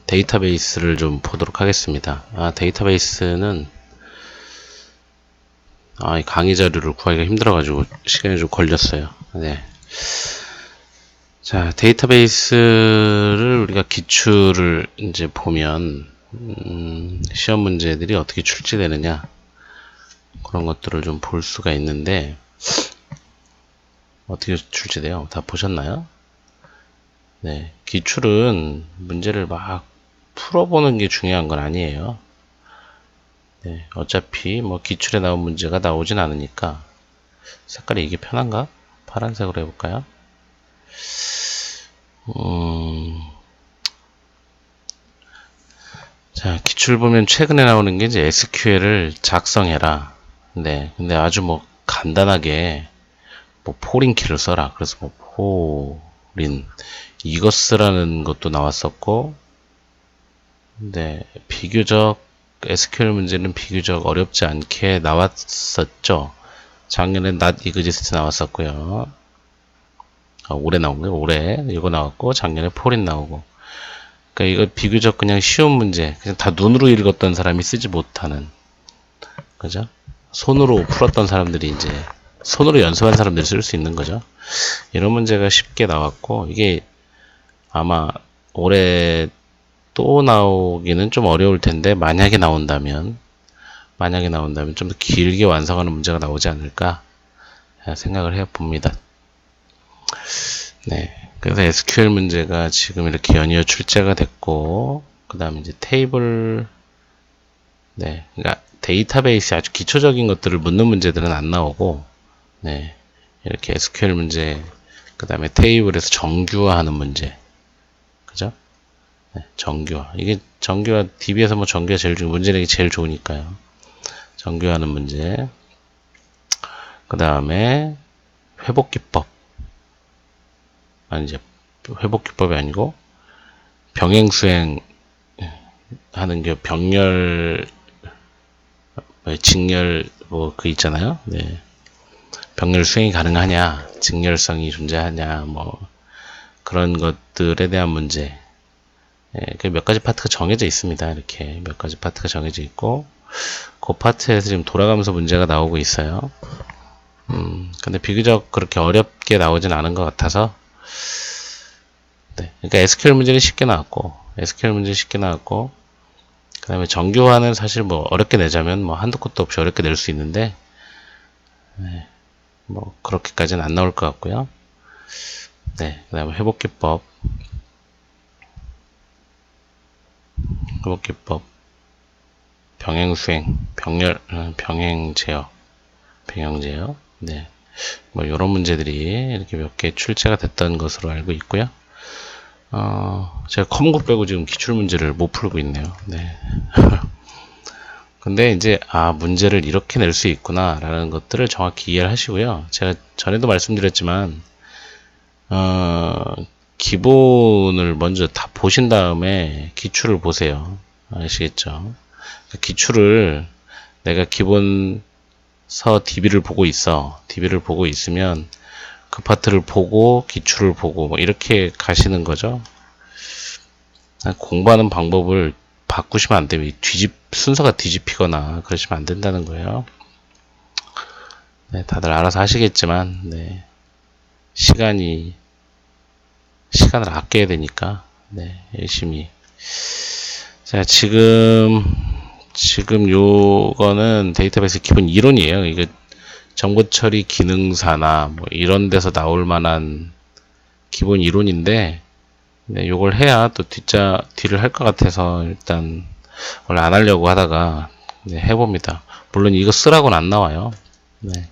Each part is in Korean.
데이터베이스를 좀 보도록 하겠습니다. 데이터베이스는 이 강의 자료를 구하기가 힘들어가지고 시간이 좀 걸렸어요. 네. 자, 데이터베이스를 우리가 기출을 이제 보면 시험 문제들이 어떻게 출제되느냐 그런 것들을 좀 볼 수가 있는데 어떻게 출제돼요? 다 보셨나요? 네, 기출은 문제를 막 풀어보는 게 중요한 건 아니에요. 네, 어차피 뭐 기출에 나온 문제가 나오진 않으니까. 색깔이 이게 편한가? 파란색으로 해볼까요? 자, 기출 보면 최근에 나오는 게 이제 SQL을 작성해라. 네, 근데 아주 뭐 간단하게 뭐 포린키를 써라. 그래서 뭐 포린 이거 쓰라는 것도 나왔었고, 네, 비교적 SQL 문제는 비교적 어렵지 않게 나왔었죠. 작년에 not exist 나왔었고요. 올해 나온 거예요. 올해 이거 나왔고 작년에 포린 나오고. 그러니까 이거 비교적 그냥 쉬운 문제, 그냥 다 눈으로 읽었던 사람이 쓰지 못하는, 그죠? 손으로 풀었던 사람들이 이제 손으로 연습한 사람들이 쓸 수 있는 거죠. 이런 문제가 쉽게 나왔고, 이게 아마 올해 또 나오기는 좀 어려울 텐데 만약에 나온다면 좀 더 길게 완성하는 문제가 나오지 않을까 생각을 해 봅니다. 네, 그래서 SQL 문제가 지금 이렇게 연이어 출제가 됐고, 그 다음에 이제 테이블, 네, 그러니까 데이터베이스 아주 기초적인 것들을 묻는 문제들은 안 나오고, 네, 이렇게 SQL 문제, 그 다음에 테이블에서 정규화하는 문제, 그죠? 네, 정규화. 이게 정규화, DB에서 뭐 정규화 제일 문제 내기 제일 좋으니까요. 정규화하는 문제. 그 다음에 회복기법. 이제 회복기법이 아니고 병행수행 하는 게 병렬, 직렬 뭐 그 있잖아요. 네. 병렬 수행이 가능하냐, 직렬성이 존재하냐, 뭐 그런 것들에 대한 문제. 그 몇 가지 파트가 정해져 있습니다. 이렇게 몇 가지 파트가 정해져 있고, 그 파트에서 지금 돌아가면서 문제가 나오고 있어요. 근데 비교적 그렇게 어렵게 나오진 않은 것 같아서, 네. 그러니까 SQL 문제는 쉽게 나왔고, 그 다음에 정규화는 사실 뭐 어렵게 내자면 뭐 한도 끝도 없이 어렵게 낼 수 있는데, 네. 뭐 그렇게까지는 안 나올 것 같고요. 네. 그 다음에 회복기법, 병행수행, 병행제어, 네. 뭐 이런 문제들이 이렇게 몇 개 출제가 됐던 것으로 알고 있고요. 제가 컴고 빼고 지금 기출 문제를 못 풀고 있네요. 네. 근데 이제 문제를 이렇게 낼 수 있구나 라는 것들을 정확히 이해를 하시고요. 제가 전에도 말씀드렸지만 기본을 먼저 다 보신 다음에 기출을 보세요. 아시겠죠? 기출을 내가 기본서 DB를 보고 있어. DB를 보고 있으면 그 파트를 보고 기출을 보고 뭐 이렇게 가시는 거죠. 공부하는 방법을 바꾸시면 안 돼요. 순서가 뒤집히거나 그러시면 안 된다는 거예요. 네, 다들 알아서 하시겠지만, 네, 시간을 아껴야 되니까, 네, 열심히. 자, 지금 요거는 데이터베이스 기본 이론이에요. 이게 정보 처리 기능사나 뭐 이런 데서 나올 만한 기본 이론인데, 네, 요걸 해야 또 뒤를 할 것 같아서 일단 원래 안 하려고 하다가 네, 해봅니다. 물론 이거 쓰라고는 안 나와요. 네.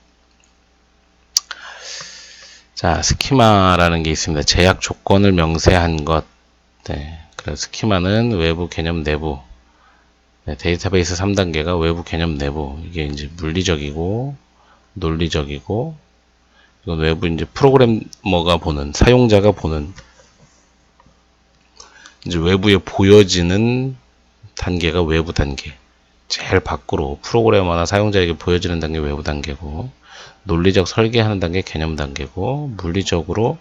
자, 스키마라는 게 있습니다. 제약 조건을 명세한 것. 네, 그래서 스키마는 외부 개념 내부. 네, 데이터베이스 3단계가 외부 개념 내부. 이게 이제 물리적이고 논리적이고, 이건 외부 이제 프로그래머가 보는, 사용자가 보는, 이제 외부에 보여지는 단계가 외부 단계. 제일 밖으로 프로그래머나 사용자에게 보여지는 단계 외부 단계고, 논리적 설계하는 단계 개념 단계고, 물리적으로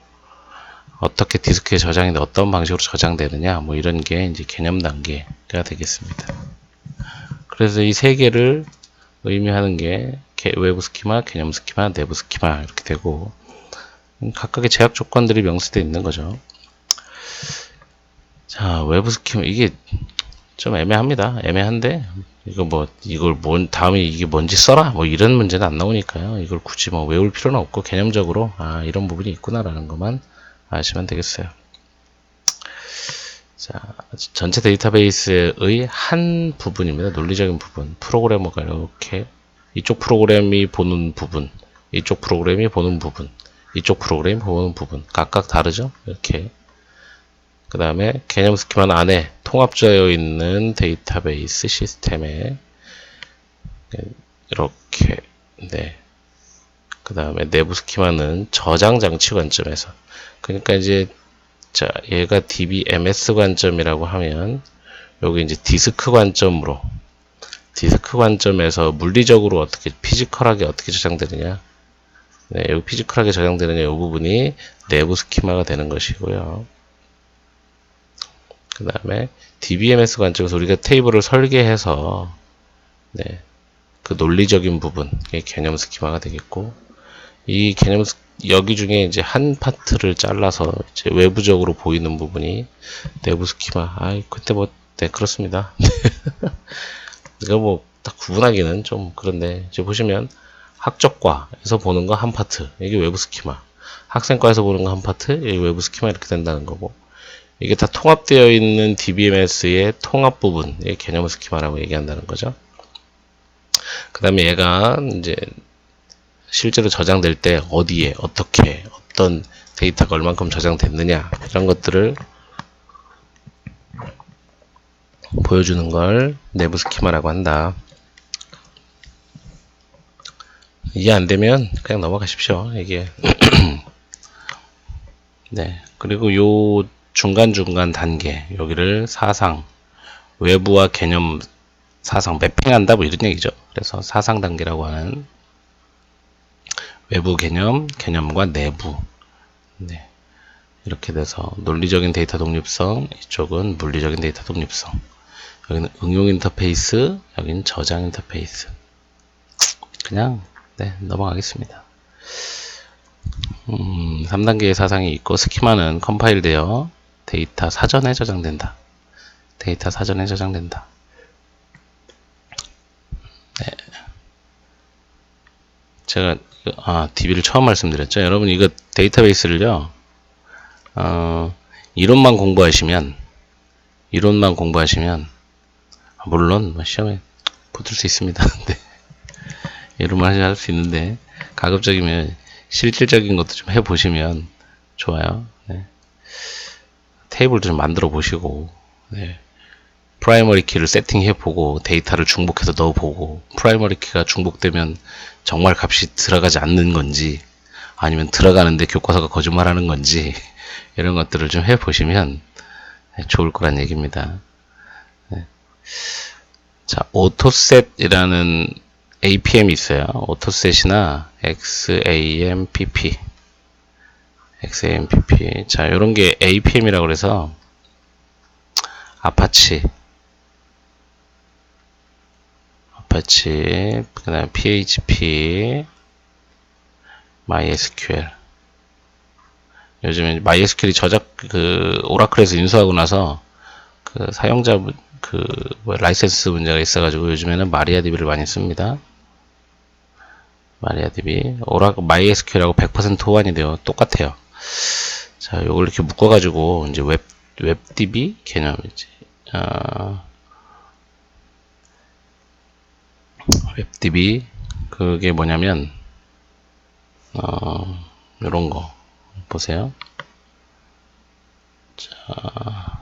어떻게 디스크에 저장인데 어떤 방식으로 저장되느냐, 뭐 이런 게 이제 개념 단계가 되겠습니다. 그래서 이 세 개를 의미하는 게 외부 스키마, 개념 스키마, 내부 스키마 이렇게 되고, 각각의 제약 조건들이 명시되어 있는 거죠. 자, 외부 스키마, 이게 좀 애매합니다. 애매한데, 이걸 다음에 이게 뭔지 써라, 뭐 이런 문제는 안 나오니까요. 이걸 굳이 뭐 외울 필요는 없고, 개념적으로, 이런 부분이 있구나라는 것만 아시면 되겠어요. 자, 전체 데이터베이스의 한 부분입니다. 논리적인 부분. 프로그래머가 이렇게, 이쪽 프로그램이 보는 부분, 이쪽 프로그램이 보는 부분, 이쪽 프로그램이 보는 부분. 각각 다르죠? 이렇게. 그 다음에 개념 스키마는 안에 통합되어 있는 데이터베이스 시스템에 이렇게, 네. 그 다음에 내부 스키마는 저장 장치 관점에서. 그러니까 이제, 자, 얘가 DBMS 관점이라고 하면, 여기 이제 디스크 관점으로, 디스크 관점에서 물리적으로 어떻게, 피지컬하게 어떻게 저장되느냐. 네, 여기 피지컬하게 저장되느냐, 이 부분이 내부 스키마가 되는 것이고요. 그 다음에 DBMS 관점에서 우리가 테이블을 설계해서, 네, 그 논리적인 부분, 이게 개념 스키마가 되겠고, 이 개념 여기 중에 이제 한 파트를 잘라서 이제 외부적으로 보이는 부분이 내부 스키마. 그때 뭐, 네, 그렇습니다. 이거 뭐, 딱 구분하기는 좀 그런데, 이제 보시면 학적과에서 보는 거 한 파트, 이게 외부 스키마. 학생과에서 보는 거 한 파트, 이게 외부 스키마 이렇게 된다는 거고. 이게 다 통합되어 있는 DBMS의 통합 부분, 이게 개념 스키마라고 얘기한다는 거죠. 그 다음에 얘가 이제 실제로 저장될 때 어디에 어떻게 어떤 데이터가 얼만큼 저장됐느냐 이런 것들을 보여주는 걸 내부 스키마라고 한다. 이해 안 되면 그냥 넘어가십시오. 이게 네. 그리고 요 중간중간 단계 여기를 사상 외부와 개념 사상 매핑한다 뭐 이런 얘기죠. 그래서 사상 단계라고 하는 외부 개념, 개념과 내부. 네. 이렇게 돼서 논리적인 데이터 독립성, 이쪽은 물리적인 데이터 독립성. 여기는 응용 인터페이스, 여기는 저장 인터페이스. 그냥 네, 넘어가겠습니다. 3단계의 사상이 있고 스키마는 컴파일되어 데이터 사전에 저장된다. 데이터 사전에 저장된다. 네. 제가 DB를 처음 말씀드렸죠. 여러분 이거 데이터베이스를요. 이론만 공부하시면 물론 뭐 시험에 붙을 수 있습니다. 네. 이론만 할 수 있는데 가급적이면 실질적인 것도 좀 해보시면 좋아요. 네. 테이블도 좀 만들어 보시고, 네. 프라이머리 키를 세팅해 보고 데이터를 중복해서 넣어 보고, 프라이머리 키가 중복되면 정말 값이 들어가지 않는 건지 아니면 들어가는데 교과서가 거짓말하는 건지 이런 것들을 좀 해보시면 좋을 거란 얘기입니다. 네. 자, 오토셋이라는 APM이 있어요. 오토셋이나 XAMPP. 자, 요런 게 APM이라고 그래서 아파치, 그 다음에 PHP, MySQL. 요즘에 MySQL이 오라클에서 인수하고 나서 사용자 라이센스 문제가 있어가지고 요즘에는 마리아DB를 많이 씁니다. 마리아DB, MySQL하고 100% 호환이 돼요. 똑같아요. 자, 요걸 이렇게 묶어가지고 이제 웹DB 개념이지. 웹DB 그게 뭐냐면 요런 거 보세요. 자,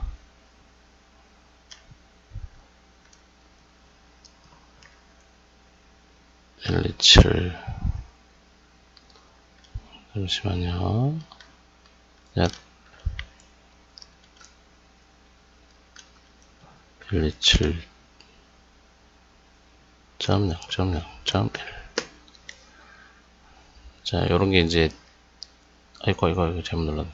잠시만요. 자, 127.0.0.1. 자, 요런 게 이제, 이거 잘못 눌렀네.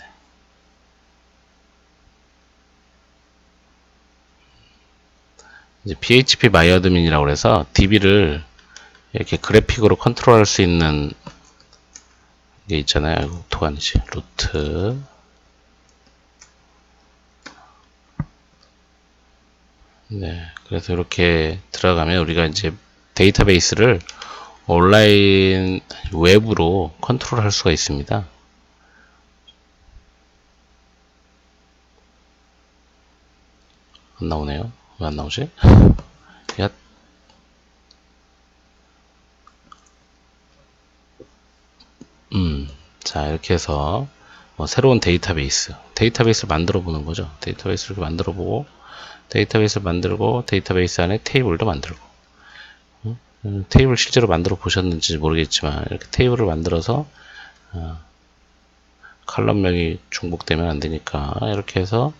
이제 PHP 마이어드민이라고 해서 DB를 이렇게 그래픽으로 컨트롤할 수 있는 게 있잖아요. 아이고, 토아니지. 루트. 네. 그래서 이렇게 들어가면 우리가 이제 데이터베이스를 온라인 웹으로 컨트롤할 수가 있습니다. 안 나오네요. 왜 안 나오지? 야. 자, 이렇게 해서 새로운 데이터베이스를 만들어 보는 거죠. 데이터베이스를 이렇게 만들어 보고, 데이터베이스를 만들고, 데이터베이스 안에 테이블도 만들고, 테이블 실제로 만들어 보셨는지 모르겠지만, 이렇게 테이블을 만들어서, 칼럼명이 중복되면 안 되니까, 이렇게 해서,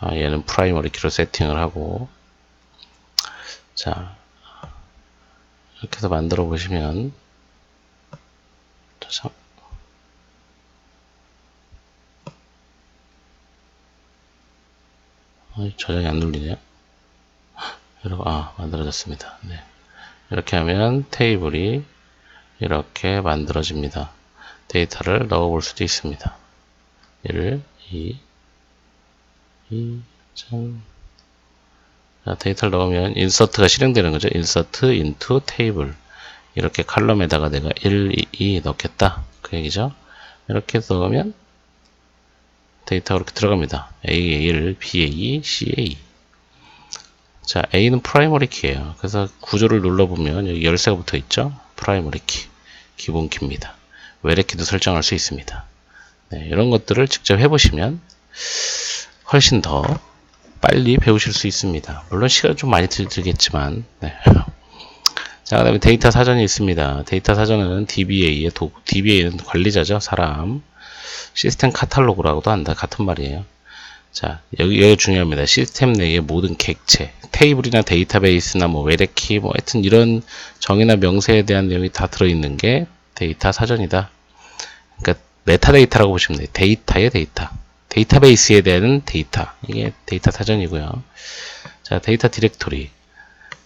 얘는 프라이머리 키로 세팅을 하고, 자, 이렇게 해서 만들어 보시면, 저장이 안 눌리네요. 여러분, 만들어졌습니다. 네. 이렇게 하면 테이블이 이렇게 만들어집니다. 데이터를 넣어 볼 수도 있습니다. 1, 2, 2점. 자, 데이터를 넣으면 인서트가 실행되는 거죠. 인서트 into table. 이렇게 칼럼에다가 내가 1, 2 넣겠다. 그 얘기죠. 이렇게 넣으면 데이터가 이렇게 들어갑니다. A1, BA, CA. 자, A는 프라이머리 키예요. 그래서 구조를 눌러보면 여기 열쇠가 붙어 있죠. 프라이머리 키, 기본 키입니다. 외래 키도 설정할 수 있습니다. 네, 이런 것들을 직접 해보시면 훨씬 더 빨리 배우실 수 있습니다. 물론 시간 좀 많이 들겠지만. 네. 자, 그 다음에 데이터 사전이 있습니다. 데이터 사전은 DBA는 관리자죠. 사람. 시스템 카탈로그라고도 한다. 같은 말이에요. 자, 여기 중요합니다. 시스템 내의 모든 객체, 테이블이나 데이터베이스나 외래키, 하여튼 이런 정의나 명세에 대한 내용이 다 들어있는 게 데이터 사전이다. 그러니까 메타데이터라고 보시면 돼요. 데이터의 데이터. 데이터베이스에 대한 데이터. 이게 데이터 사전이고요. 자, 데이터 디렉토리.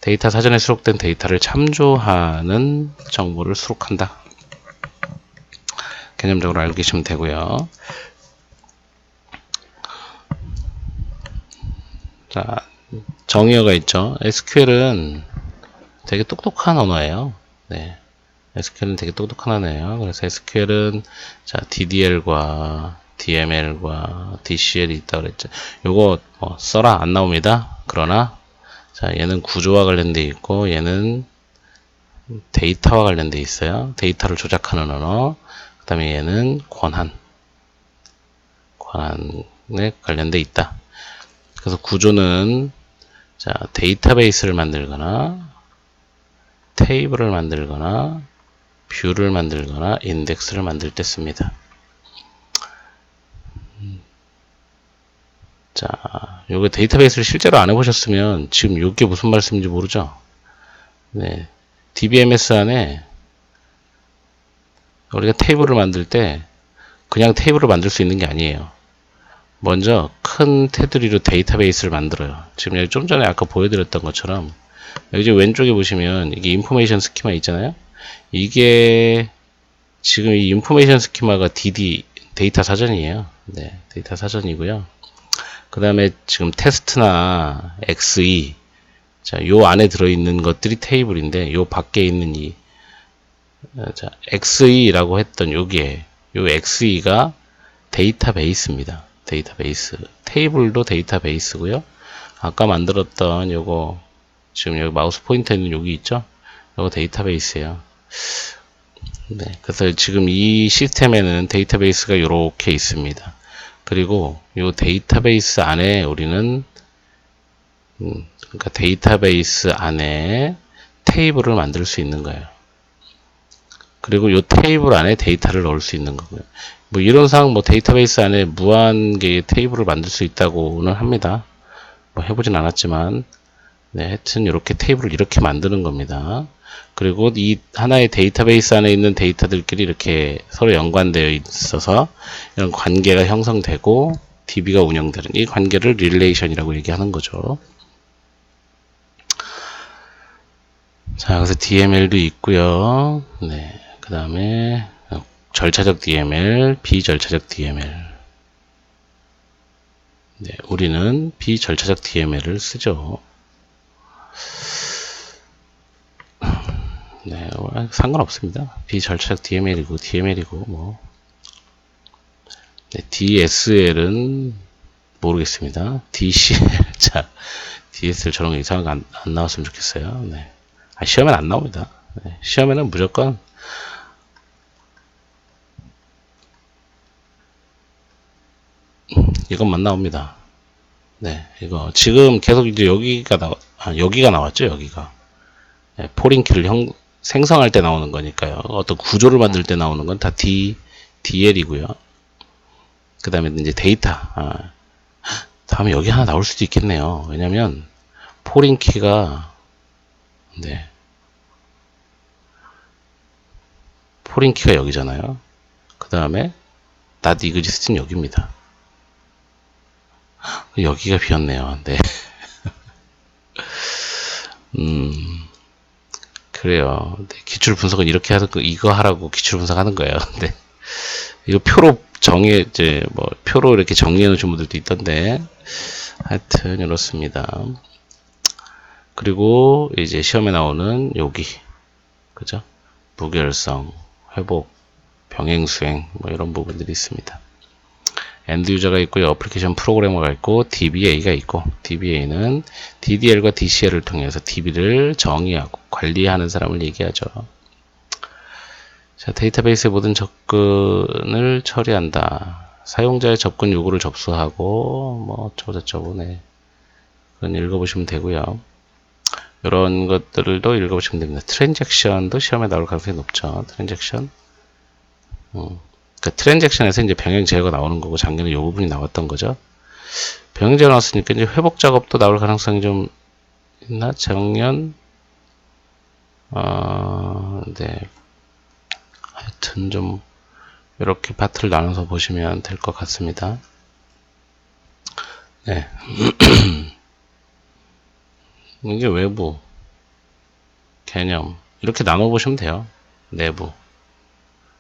데이터 사전에 수록된 데이터를 참조하는 정보를 수록한다. 개념적으로 알고 계시면 되고요. 자, 정의어가 있죠. SQL은 되게 똑똑한 언어예요. 네. SQL은 되게 똑똑한 언어예요. 그래서 SQL은 자, DDL과 DML과 DCL이 있다고 그랬죠. 요거 써라 안 나옵니다. 그러나 자, 얘는 구조와 관련돼 있고 얘는 데이터와 관련돼 있어요. 데이터를 조작하는 언어. 그 다음에 얘는 권한에 관련돼 있다. 그래서 구조는 자, 데이터베이스를 만들거나 테이블을 만들거나 뷰를 만들거나 인덱스를 만들 때 씁니다. 자, 요거 데이터베이스를 실제로 안 해보셨으면 지금 요게 무슨 말씀인지 모르죠? 네. DBMS 안에 우리가 테이블을 만들 때 그냥 테이블을 만들 수 있는 게 아니에요. 먼저 큰 테두리로 데이터베이스를 만들어요. 지금 여기 좀 전에 아까 보여드렸던 것처럼 여기 왼쪽에 보시면 이게 인포메이션 스키마 있잖아요. 이게 지금 이 인포메이션 스키마가 데이터 사전이에요. 네, 데이터 사전이고요. 그 다음에 지금 테스트나 XE, 자, 요 안에 들어있는 것들이 테이블인데, 요 밖에 있는 자, XE라고 했던 요 XE가 데이터베이스입니다. 데이터베이스. 테이블도 데이터베이스고요. 아까 만들었던 요거, 지금 여기 마우스 포인터 있는 여기 있죠? 요거 데이터베이스예요. 네, 그래서 지금 이 시스템에는 데이터베이스가 요렇게 있습니다. 그리고 이 데이터베이스 안에 우리는 그러니까 데이터베이스 안에 테이블을 만들 수 있는 거예요. 그리고 이 테이블 안에 데이터를 넣을 수 있는 거고요. 뭐 이론상 데이터베이스 안에 무한 개의 테이블을 만들 수 있다고는 합니다. 해보진 않았지만, 네, 하여튼 이렇게 테이블을 이렇게 만드는 겁니다. 그리고 이 하나의 데이터베이스 안에 있는 데이터들끼리 이렇게 서로 연관되어 있어서 이런 관계가 형성되고 DB가 운영되는 이 관계를 릴레이션이라고 얘기하는 거죠. 자, 그래서 DML도 있고요. 네, 그 다음에 절차적 DML, 비절차적 DML. 네, 우리는 비절차적 DML을 쓰죠. 네, 상관없습니다. 비절차적 DML이고 DML이고 뭐. 네, DSL은 모르겠습니다. DCL. 자, DSL 저런 거 이상한 거 안 나왔으면 좋겠어요. 네. 시험에는 안 나옵니다. 네, 시험에는 무조건 이것만 나옵니다. 네, 이거 지금 계속 이제 여기가 나왔죠. 여기가 네, 포링키를 생성할 때 나오는 거니까요. 어떤 구조를 만들 때 나오는 건 다 DL이고요. 그 다음에 이제 데이터. 다음에 여기 하나 나올 수도 있겠네요. 왜냐면 포링키가 네, 포링키가 여기잖아요. 그 다음에 not exist는 여기입니다. 여기가 비었네요. 네. 그래요. 네, 기출 분석은 이렇게 하는 거, 이거 하라고 기출 분석하는 거예요. 네. 이거 표로 표로 이렇게 정리해 놓으신 분들도 있던데, 하여튼, 이렇습니다. 그리고 이제 시험에 나오는 여기, 그죠? 무결성, 회복, 병행수행, 뭐 이런 부분들이 있습니다. 엔드 유저가 있고요. 어플리케이션 프로그래머가 있고 DBA가 있고 DBA는 DDL과 DCL을 통해서 DB를 정의하고 관리하는 사람을 얘기하죠. 자, 데이터베이스의 모든 접근을 처리한다. 사용자의 접근 요구를 접수하고 뭐 어쩌고저쩌고 네. 그건 읽어보시면 되고요. 이런 것들도 읽어보시면 됩니다. 트랜잭션도 시험에 나올 가능성이 높죠. 트랜잭션. 그 트랜잭션에서 이제 병행 제어가 나오는 거고 작년에 이 부분이 나왔던 거죠. 병행 제어 나왔으니까 이제 회복 작업도 나올 가능성이 좀 있나? 작년 네. 하여튼 좀 이렇게 파트를 나눠서 보시면 될 것 같습니다. 네. 이게 외부 개념 이렇게 나눠 보시면 돼요. 내부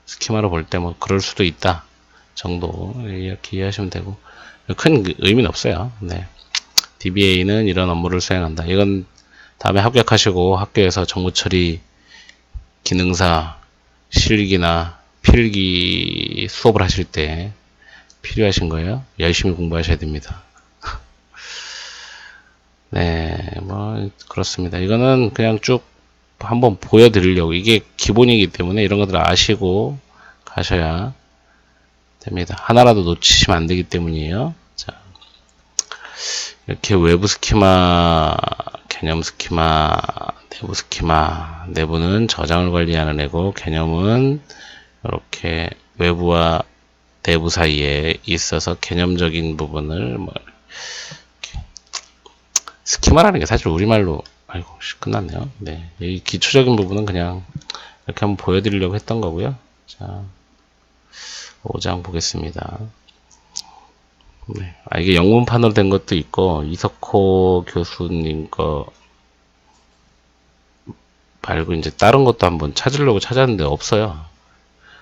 스키마로 볼 때 뭐 그럴 수도 있다 정도 이렇게 이해하시면 되고 큰 의미는 없어요. 네. DBA는 이런 업무를 수행한다. 이건 다음에 합격하시고 학교에서 정보 처리 기능사 실기나 필기 수업을 하실 때 필요하신 거예요. 열심히 공부하셔야 됩니다. 네, 뭐 그렇습니다. 이거는 그냥 쭉 한번 보여드리려고 이게 기본이기 때문에 이런 것들을 아시고 가셔야 됩니다. 하나라도 놓치시면 안 되기 때문이에요. 자, 이렇게 외부 스키마, 개념 스키마, 내부 스키마, 내부는 저장을 관리하는 애고 개념은 이렇게 외부와 내부 사이에 있어서 개념적인 부분을 뭐 스키마라는 게 사실 우리말로 아이고 끝났네요. 네, 이 기초적인 부분은 그냥 이렇게 한번 보여드리려고 했던 거고요. 자, 5장 보겠습니다. 네, 이게 영문판으로 된 것도 있고 이석호 교수님 거 말고 이제 다른 것도 한번 찾으려고 찾았는데 없어요.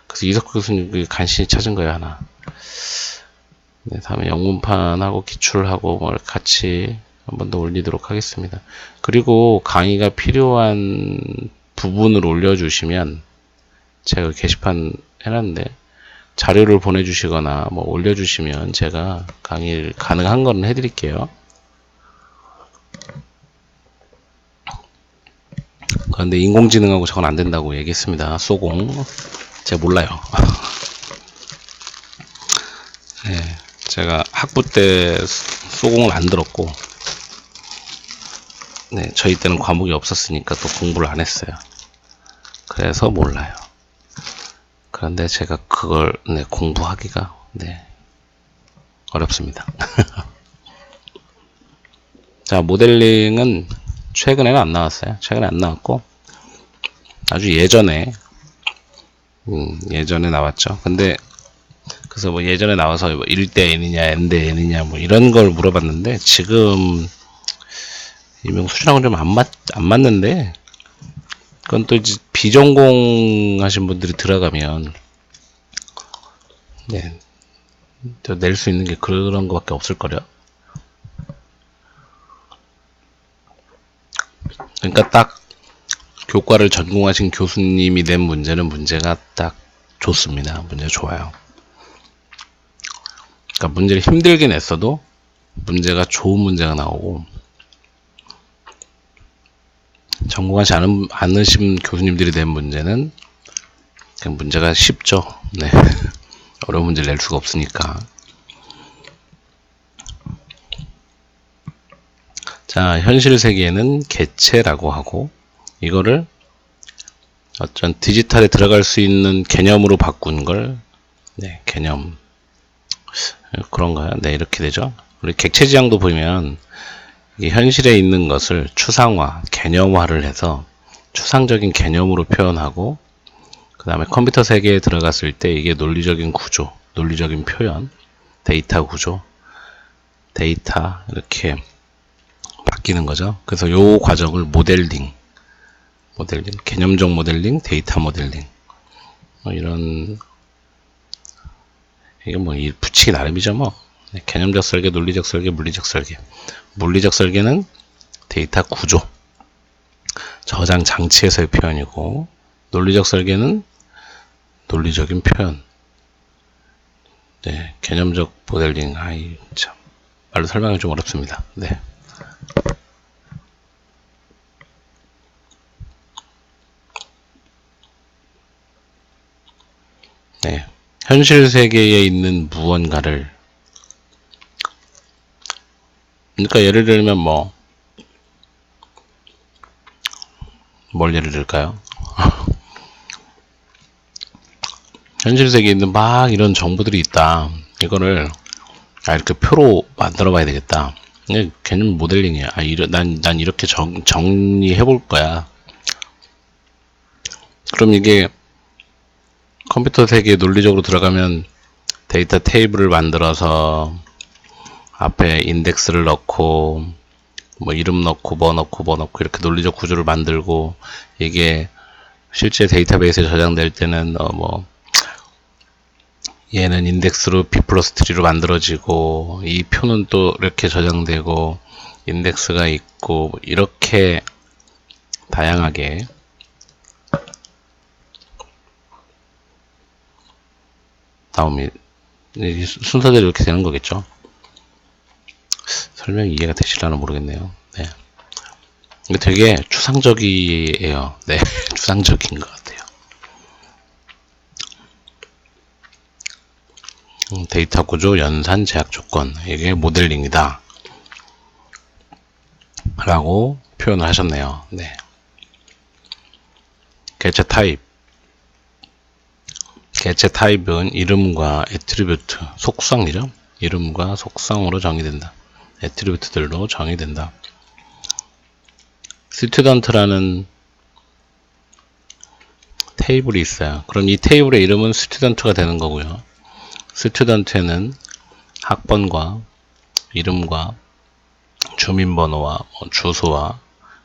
그래서 이석호 교수님 간신히 찾은 거예요 하나. 네, 다음에 영문판하고 기출하고 뭘 같이 한 번 더 올리도록 하겠습니다. 그리고 강의가 필요한 부분을 올려주시면 제가 게시판 해놨는데 자료를 보내주시거나 뭐 올려주시면 제가 강의를 가능한 거는 해드릴게요. 그런데 인공지능하고 저건 안 된다고 얘기했습니다. 소공 제가 몰라요. 네, 제가 학부 때 소공을 안 들었고 네, 저희 때는 과목이 없었으니까 또 공부를 안 했어요. 그래서 몰라요. 그런데 제가 그걸 네, 공부하기가 네, 어렵습니다. 자, 모델링은 최근에는 안 나왔어요. 최근에 안 나왔고 아주 예전에 예전에 나왔죠. 근데 그래서 뭐 예전에 나와서 뭐 1대 n이냐 n대 n이냐 뭐 이런 걸 물어봤는데 지금 임용 수준하고는 좀 안 맞는데 그건 또 이제 비전공 하신 분들이 들어가면 네, 또 낼 수 있는 게 그런 거밖에 없을 거려. 그러니까 딱 교과를 전공하신 교수님이 낸 문제는 문제가 딱 좋습니다. 문제 좋아요. 그러니까 문제를 힘들게 냈어도 문제가 좋은 문제가 나오고, 전공하지 않으신 교수님들이 낸 문제는 그냥 문제가 쉽죠. 네. 어려운 문제를 낼 수가 없으니까. 자, 현실 세계에는 개체라고 하고, 이거를 어떤 디지털에 들어갈 수 있는 개념으로 바꾼 걸, 네, 개념. 그런가요? 네, 이렇게 되죠. 우리 객체 지향도 보면, 이 현실에 있는 것을 추상화, 개념화를 해서 추상적인 개념으로 표현하고, 그 다음에 컴퓨터 세계에 들어갔을 때 이게 논리적인 구조, 논리적인 표현, 데이터 구조, 데이터 이렇게 바뀌는 거죠. 그래서 요 과정을 모델링, 개념적 모델링, 데이터 모델링, 이런, 이게 뭐 붙이기 나름이죠. 뭐 개념적 설계, 논리적 설계, 물리적 설계. 물리적 설계는 데이터 구조, 저장 장치에서의 표현이고, 논리적 설계는 논리적인 표현. 네, 개념적 모델링. 참 말로 설명이 좀 어렵습니다. 네. 네. 현실 세계에 있는 무언가를, 그러니까 예를 들면 뭘 예를 들까요? 현실 세계에 있는 막 이런 정보들이 있다. 이거를 이렇게 표로 만들어 봐야 되겠다. 개념 모델링이야. 난 이렇게 정리해 볼 거야. 그럼 이게 컴퓨터 세계에 논리적으로 들어가면 데이터 테이블을 만들어서 앞에 인덱스를 넣고 뭐 이름 넣고 뭐 넣고 이렇게 논리적 구조를 만들고, 이게 실제 데이터베이스에 저장될 때는 얘는 인덱스로 B 플러스 트리로 만들어지고, 이 표는 또 이렇게 저장되고, 인덱스가 있고, 이렇게 다양하게 다음에 순서대로 이렇게 되는 거겠죠. 설명이 이해가 되실려나 모르겠네요. 네. 이게 되게 추상적이에요. 네. 추상적인 것 같아요. 데이터 구조, 연산, 제약 조건. 이게 모델링이다. 라고 표현을 하셨네요. 네. 개체 타입. 개체 타입은 이름과 애트리뷰트, 속성이죠. 이름과 속성으로 정의된다. 애트리뷰트들로 정의된다. 스튜던트라는 테이블이 있어요. 그럼 이 테이블의 이름은 스튜던트가 되는 거고요. 스튜던트에는 학번과 이름과 주민번호와 주소와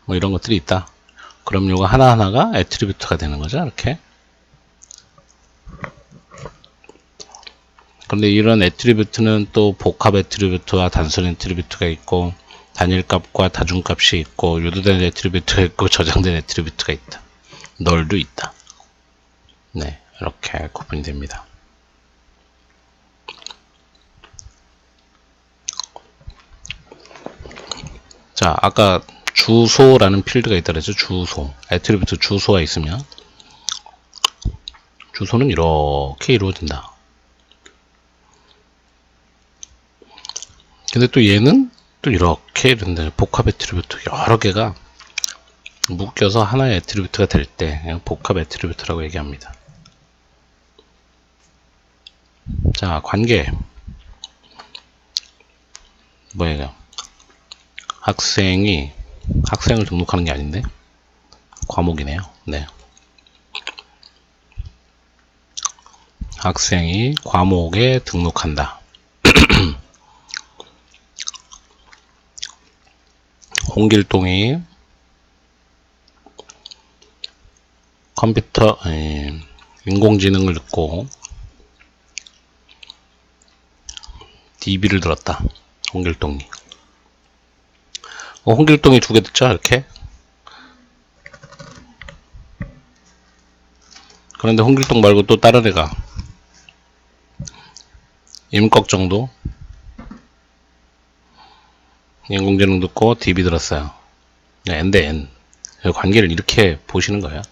이런 것들이 있다. 그럼 요거 하나하나가 애트리뷰트가 되는 거죠. 이렇게. 근데 이런 애트리뷰트는 또 복합 애트리뷰트와 단순 애트리뷰트가 있고, 단일값과 다중값이 있고, 유도된 애트리뷰트가 있고, 저장된 애트리뷰트가 있다. 널도 있다. 네, 이렇게 구분이 됩니다. 자, 아까 주소라는 필드가 있다 그랬죠. 주소. 애트리뷰트 주소가 있으면 주소는 이렇게 이루어진다. 근데 또 얘는 또 이렇게 이런데 복합 애트리뷰트 여러 개가 묶여서 하나의 애트리뷰트가 될 때 복합 애트리뷰트라고 얘기합니다. 자, 관계. 뭐예요? 학생을 등록하는 게 아닌데 과목이네요. 네. 학생이 과목에 등록한다. 홍길동이 컴퓨터, 인공지능을 듣고 DB를 들었다. 홍길동이. 홍길동이 두 개 듣죠? 이렇게. 그런데 홍길동 말고 또 다른 애가 임꺽 정도 인공지능 듣고 DB 들었어요. N 대 N. 관계를 이렇게 보시는 거예요.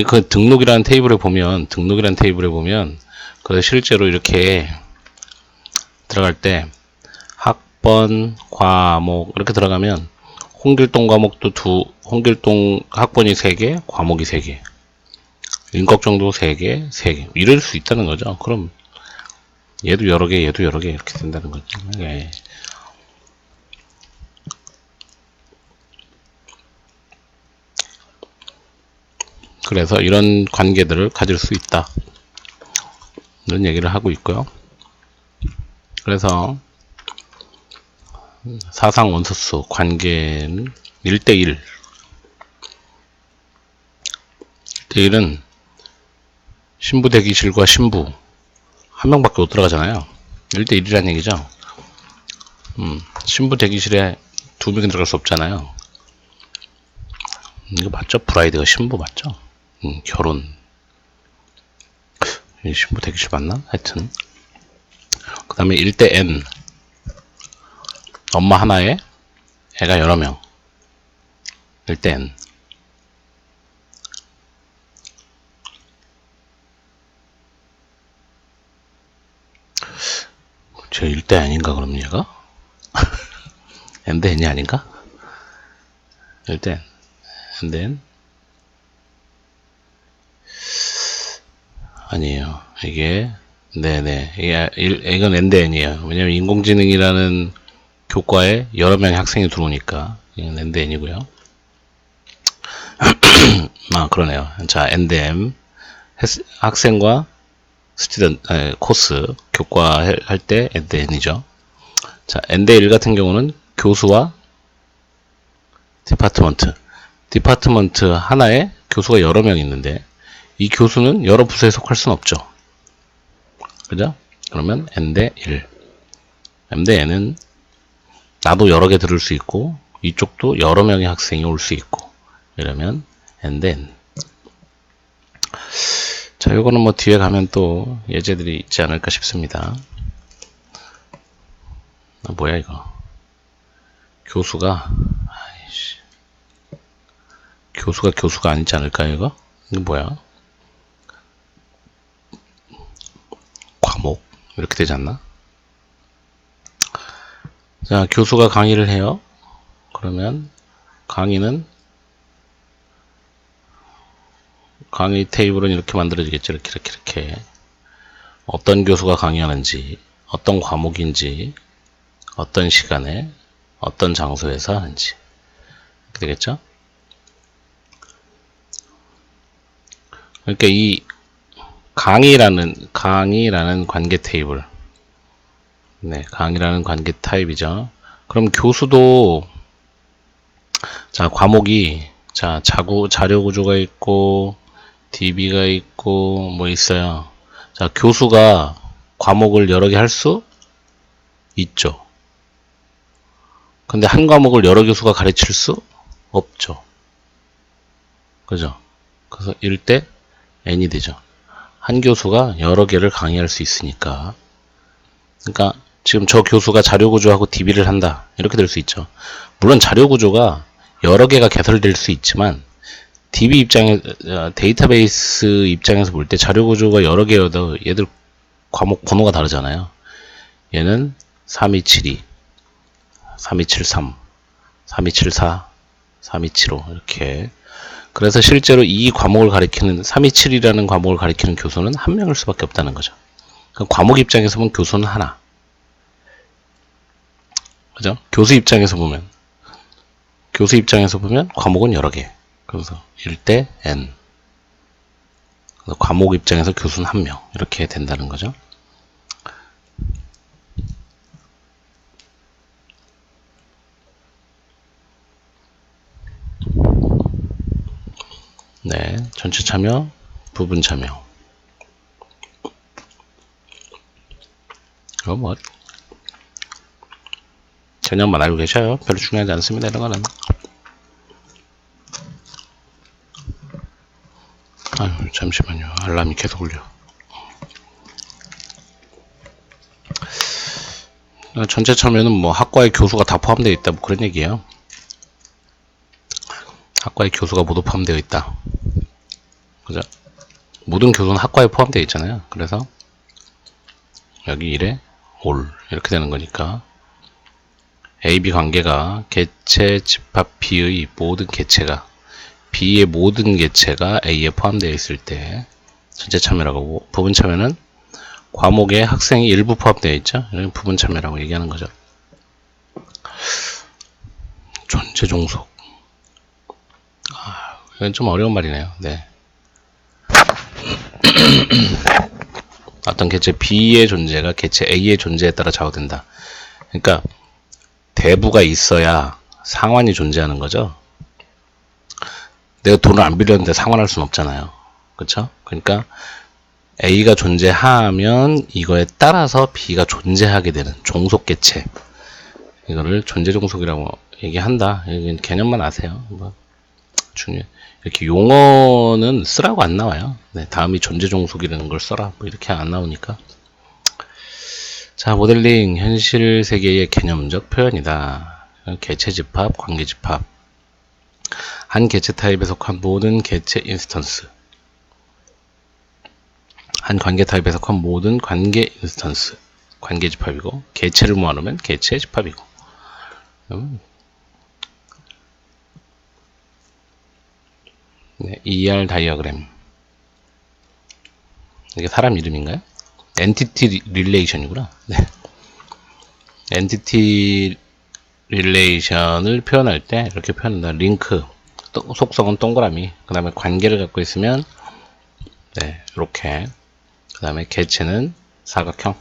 그 등록이라는 테이블에 보면, 그 실제로 이렇게 들어갈 때 학번, 과목 이렇게 들어가면 홍길동 과목도 홍길동 학번이 3개, 과목이 3개, 임꺽정도 3개, 3개 이럴 수 있다는 거죠. 그럼 얘도 여러 개, 얘도 여러 개 이렇게 된다는 거죠. 예. 그래서 이런 관계들을 가질 수 있다. 이런 얘기를 하고 있고요. 그래서 사상 원소수 관계는 1대1. 1대1은 신부 대기실과 신부 한 명밖에 못 들어가잖아요. 1대1이라는 얘기죠. 신부 대기실에 2명이 들어갈 수 없잖아요. 이거 맞죠? 브라이드가 신부 맞죠? 결혼. 신부 대기실 맞나? 하여튼. 그 다음에 1대 N. 엄마 하나에 애가 여러 명. 1대 N. 저 1대 N인가 그럼 얘가? N대 N이 아닌가? 1대 N. N대 N? 아니에요. 이게 네네. 이건 N대 N이에요. 왜냐면 인공지능이라는 교과에 여러 명의 학생이 들어오니까 이건 N대 N이고요. 아 그러네요. 자 N대 M 학생과 코스 교과 할 때 N대 N이죠. 자 N대 1 같은 경우는 교수와 디파트먼트 하나에 교수가 여러 명 있는데 이 교수는 여러 부서에 속할 수는 없죠. 그죠? 그러면 N대 1. M대 N은 나도 여러 개 들을 수 있고 이쪽도 여러 명의 학생이 올 수 있고 이러면 N대 N. 자, 요거는 뭐 뒤에 가면 또 예제들이 있지 않을까 싶습니다. 뭐야 이거? 교수가 아니지 않을까요 이거? 이거 뭐야? 과목 이렇게 되지 않나? 자, 교수가 강의를 해요. 그러면 강의 테이블은 이렇게 만들어지겠죠. 이렇게. 어떤 교수가 강의하는지, 어떤 과목인지, 어떤 시간에, 어떤 장소에서 하는지. 이렇게 되겠죠? 그러니까 이 강의라는 관계 테이블. 네, 강의라는 관계 타입이죠. 그럼 교수도, 자, 과목이, 자, 자료 구조가 있고, DB가 있고, 뭐 있어요. 자, 교수가 과목을 여러 개 할 수 있죠. 근데 한 과목을 여러 교수가 가르칠 수 없죠. 그죠? 그래서 1대 N이 되죠. 한 교수가 여러 개를 강의할 수 있으니까. 그러니까 지금 저 교수가 자료 구조하고 DB를 한다. 이렇게 될 수 있죠. 물론 자료 구조가 여러 개가 개설될 수 있지만 DB 데이터베이스 입장에서 볼 때 자료 구조가 여러 개여도 얘들 과목 번호가 다르잖아요. 얘는 3272, 3273, 3274, 3275 이렇게. 그래서 실제로 이 과목을 가리키는 327이라는 과목을 가리키는 교수는 한 명일 수밖에 없다는 거죠. 그러니까 과목 입장에서 보면 교수는 하나. 그죠? 교수 입장에서 보면 과목은 여러 개. 그래서 1대 N. 그래서 과목 입장에서 교수는 한 명. 이렇게 된다는 거죠. 네, 전체 참여, 부분 참여. 이거 뭐 개념만 알고 계셔요. 별로 중요하지 않습니다. 이런 거는. 아유, 잠시만요. 알람이 계속 울려. 전체 참여는 뭐 학과의 교수가 다 포함되어 있다. 뭐 그런 얘기예요. 학과의 교수가 모두 포함되어 있다. 그죠? 모든 교수는 학과에 포함되어 있잖아요. 그래서 여기 1에 올 이렇게 되는 거니까 AB 관계가 개체 집합 B의 모든 개체가 B의 모든 개체가 A에 포함되어 있을 때 전체 참여라고 하고, 부분 참여는 과목에 학생이 일부 포함되어 있죠. 이런 부분 참여라고 얘기하는 거죠. 존재 종속. 이건 좀 어려운 말이네요. 네. 어떤 개체 B의 존재가 개체 A의 존재에 따라 좌우된다. 그러니까 대부가 있어야 상환이 존재하는 거죠. 내가 돈을 안 빌렸는데 상환할 수는 없잖아요. 그렇죠? 그러니까 A가 존재하면 이거에 따라서 B가 존재하게 되는 종속 개체. 이거를 존재 종속이라고 얘기한다. 개념만 아세요. 뭐 중요해. 이렇게 용어는 쓰라고 안 나와요. 네, 다음이 존재 종속이라는 걸 써라. 뭐 이렇게 안 나오니까. 자, 모델링 현실 세계의 개념적 표현이다. 개체 집합, 관계 집합. 한 개체 타입에 속한 모든 개체 인스턴스. 한 관계 타입에 속한 모든 관계 인스턴스. 관계 집합이고, 개체를 모아놓으면 개체 집합이고. 네, ER 다이어그램. 이게 사람 이름인가요? 엔티티 릴레이션이구나. 네. 엔티티 릴레이션을 표현할 때 이렇게 표현한다. 링크, 속성은 동그라미, 그 다음에 관계를 갖고 있으면 네, 이렇게, 그 다음에 개체는 사각형,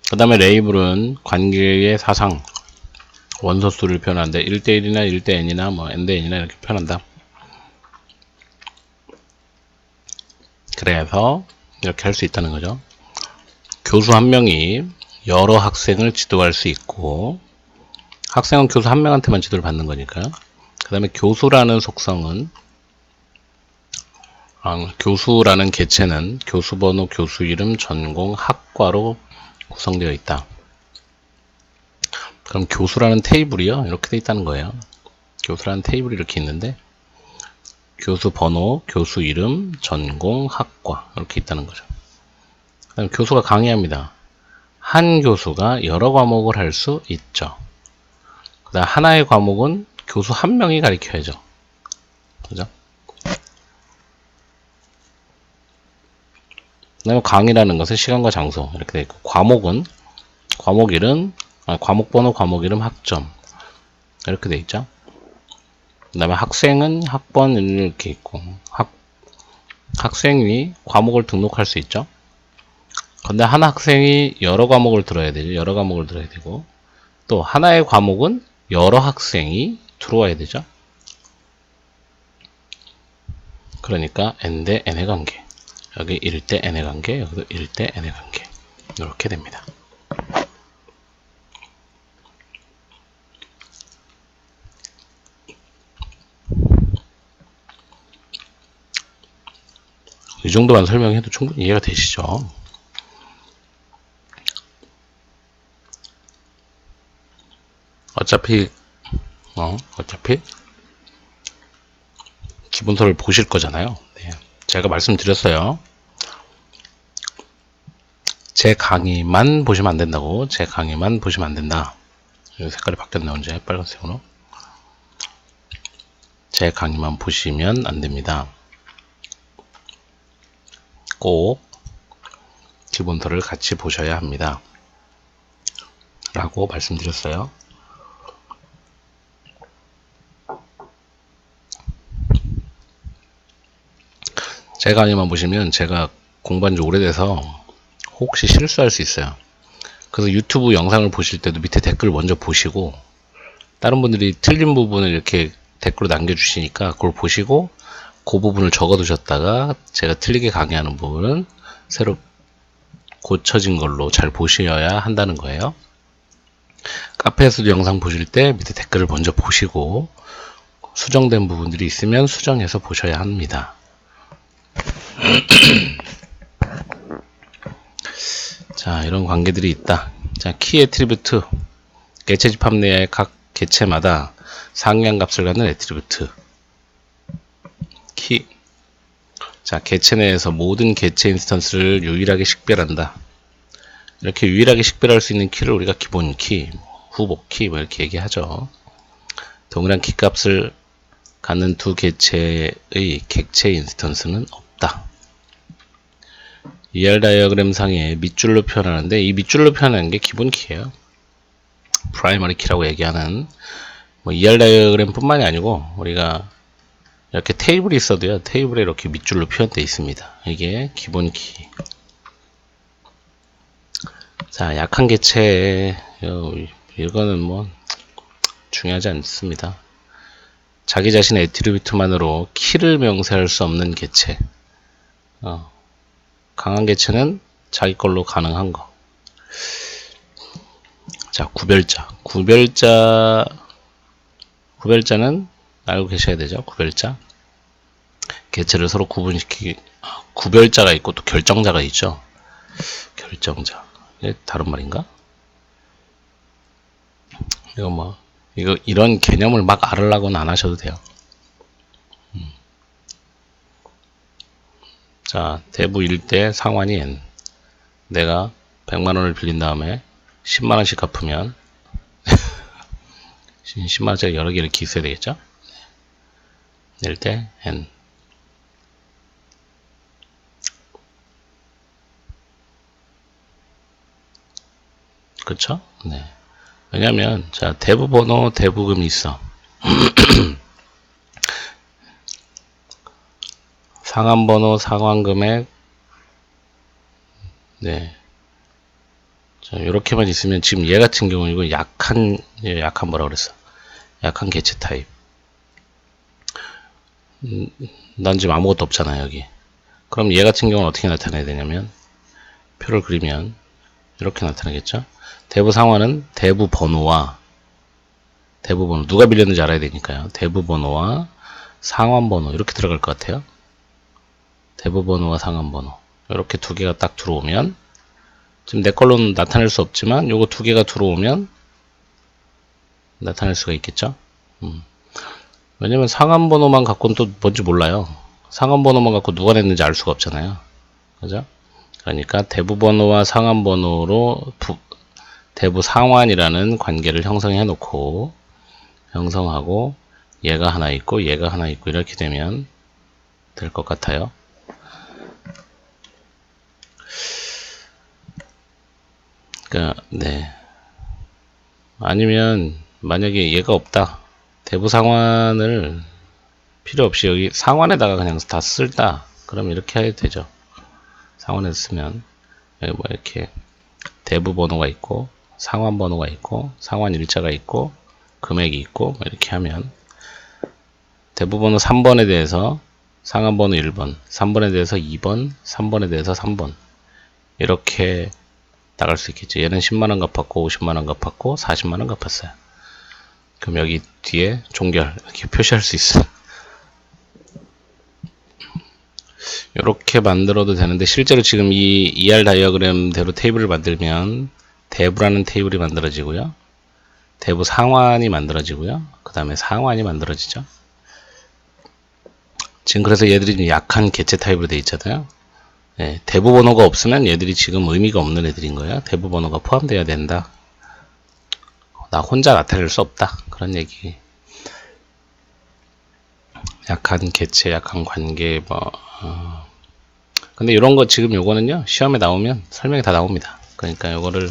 그 다음에 레이블은 관계의 사상, 원소수를 표현하는데 1대1이나 1대-n이나 뭐 n-n이나 이렇게 표현한다. 그래서 이렇게 할 수 있다는 거죠. 교수 한 명이 여러 학생을 지도할 수 있고, 학생은 교수 한 명한테만 지도를 받는 거니까. 그 다음에 교수라는 속성은, 교수라는 개체는 교수 번호, 교수 이름, 전공, 학과로 구성되어 있다. 그럼 교수라는 테이블이요, 이렇게 돼 있다는 거예요. 교수라는 테이블이 이렇게 있는데, 교수 번호, 교수 이름, 전공, 학과 이렇게 있다는 거죠. 그다음 교수가 강의합니다. 한 교수가 여러 과목을 할 수 있죠. 그다음 하나의 과목은 교수 한 명이 가르쳐야죠. 그죠? 그다음에 강의라는 것은 시간과 장소 이렇게 돼 있고, 과목은 과목 이름, 과목 번호, 과목 이름, 학점 이렇게 돼 있죠. 그 다음에 학생은 학번 이렇게 있고, 학생이 과목을 등록할 수 있죠. 근데 한 학생이 여러 과목을 들어야 되죠. 여러 과목을 들어야 되고, 또 하나의 과목은 여러 학생이 들어와야 되죠. 그러니까 n 대 n의 관계, 여기 1대 n의 관계, 여기도 1대 n의 관계, 이렇게 됩니다. 이 정도만 설명해도 충분히 이해가 되시죠? 어차피 기본서를 보실 거잖아요. 네. 제가 말씀드렸어요. 제 강의만 보시면 안 된다고. 제 강의만 보시면 안 된다. 여기 색깔이 바뀌었네, 언제? 빨간색으로. 제 강의만 보시면 안 됩니다. 꼭 기본서를 같이 보셔야 합니다. 라고 말씀드렸어요. 제 강의만 보시면 제가 공부한 지 오래돼서 혹시 실수할 수 있어요. 그래서 유튜브 영상을 보실 때도 밑에 댓글 먼저 보시고 다른 분들이 틀린 부분을 이렇게 댓글로 남겨주시니까 그걸 보시고 그 부분을 적어두셨다가 제가 틀리게 강의하는 부분은 새로 고쳐진 걸로 잘 보셔야 한다는 거예요. 카페에서도 영상 보실 때 밑에 댓글을 먼저 보시고 수정된 부분들이 있으면 수정해서 보셔야 합니다. 자, 이런 관계들이 있다. 자, 키 애트리뷰트. 개체 집합 내의 각 개체마다 상이한 값을 갖는 애트리뷰트. 키. 자, 개체 내에서 모든 개체 인스턴스를 유일하게 식별한다. 이렇게 유일하게 식별할 수 있는 키를 우리가 기본 키, 후보 키, 뭐 이렇게 얘기하죠. 동일한 키 값을 갖는 두 개체의 객체 인스턴스는 없다. ER 다이어그램 상에 밑줄로 표현하는데 이 밑줄로 표현하는 게 기본 키예요. 프라이머리 키라고 얘기하는 뭐 ER 다이어그램 뿐만이 아니고 우리가 이렇게 테이블이 있어도요. 테이블에 이렇게 밑줄로 표현되어 있습니다. 이게 기본 키. 자, 약한 개체 이거는 뭐 중요하지 않습니다. 자기 자신의 애트리뷰트만으로 키를 명세할 수 없는 개체. 강한 개체는 자기 걸로 가능한 거. 자, 구별자. 구별자는 알고 계셔야 되죠. 구별자. 개체를 서로 구별자가 있고 또 결정자가 있죠. 결정자. 이게 다른 말인가? 이런 개념을 막 알으려고는 안 하셔도 돼요. 자, 대부 1대 상환이 n. 내가 100만원을 빌린 다음에 10만원씩 갚으면 10만원짜리 여러 개를 이렇게 있어야 되겠죠? 1대 n. 그쵸? 네. 왜냐면, 자, 대부 번호, 대부금이 있어. 상환 번호, 상환 금액. 네. 자, 요렇게만 있으면 지금 얘 같은 경우 이거 약한 뭐라 그랬어? 약한 개체 타입. 난 지금 아무것도 없잖아요, 여기. 그럼 얘 같은 경우는 어떻게 나타내야 되냐면, 표를 그리면 이렇게 나타나겠죠? 대부 상환은 대부 번호와 누가 빌렸는지 알아야 되니까요. 대부 번호와 상환 번호 이렇게 들어갈 것 같아요. 대부 번호와 상환 번호 이렇게 두 개가 딱 들어오면 지금 내 걸로는 나타낼 수 없지만 요거 두 개가 들어오면 나타낼 수가 있겠죠. 왜냐면 상환 번호만 갖고는 또 뭔지 몰라요. 상환 번호만 갖고 누가 냈는지 알 수가 없잖아요. 그죠? 그러니까 대부 번호와 상환 번호로 대부 상환이라는 관계를 형성하고 얘가 하나 있고 얘가 하나 있고 이렇게 되면 될 것 같아요. 그러니까 네. 아니면 만약에 얘가 없다. 대부 상환을 필요 없이 여기 상환에다가 그냥 다 쓸다. 그럼 이렇게 해도 되죠. 상환에서 쓰면 여기 뭐 이렇게 대부 번호가 있고 상환 번호가 있고 상환 일자가 있고 금액이 있고 뭐 이렇게 하면 대부 번호 3번에 대해서 상환 번호 1번, 3번에 대해서 2번, 3번에 대해서 3번 이렇게 나갈 수 있겠죠. 얘는 10만원 갚았고 50만원 갚았고 40만원 갚았어요. 그럼 여기 뒤에 종결 이렇게 표시할 수 있어요. 이렇게 만들어도 되는데 실제로 지금 이 ER 다이어그램대로 테이블을 만들면 대부라는 테이블이 만들어지고요. 대부 상환이 만들어지고요. 그 다음에 상환이 만들어지죠. 지금 그래서 얘들이 좀 약한 개체 타입으로 되어 있잖아요. 네, 대부 번호가 없으면 얘들이 지금 의미가 없는 애들인 거예요. 대부 번호가 포함되어야 된다. 나 혼자 나타낼 수 없다. 그런 얘기. 약한 개체, 약한 관계, 근데 이런 거 지금 요거는요, 시험에 나오면 설명이 다 나옵니다. 그러니까 요거를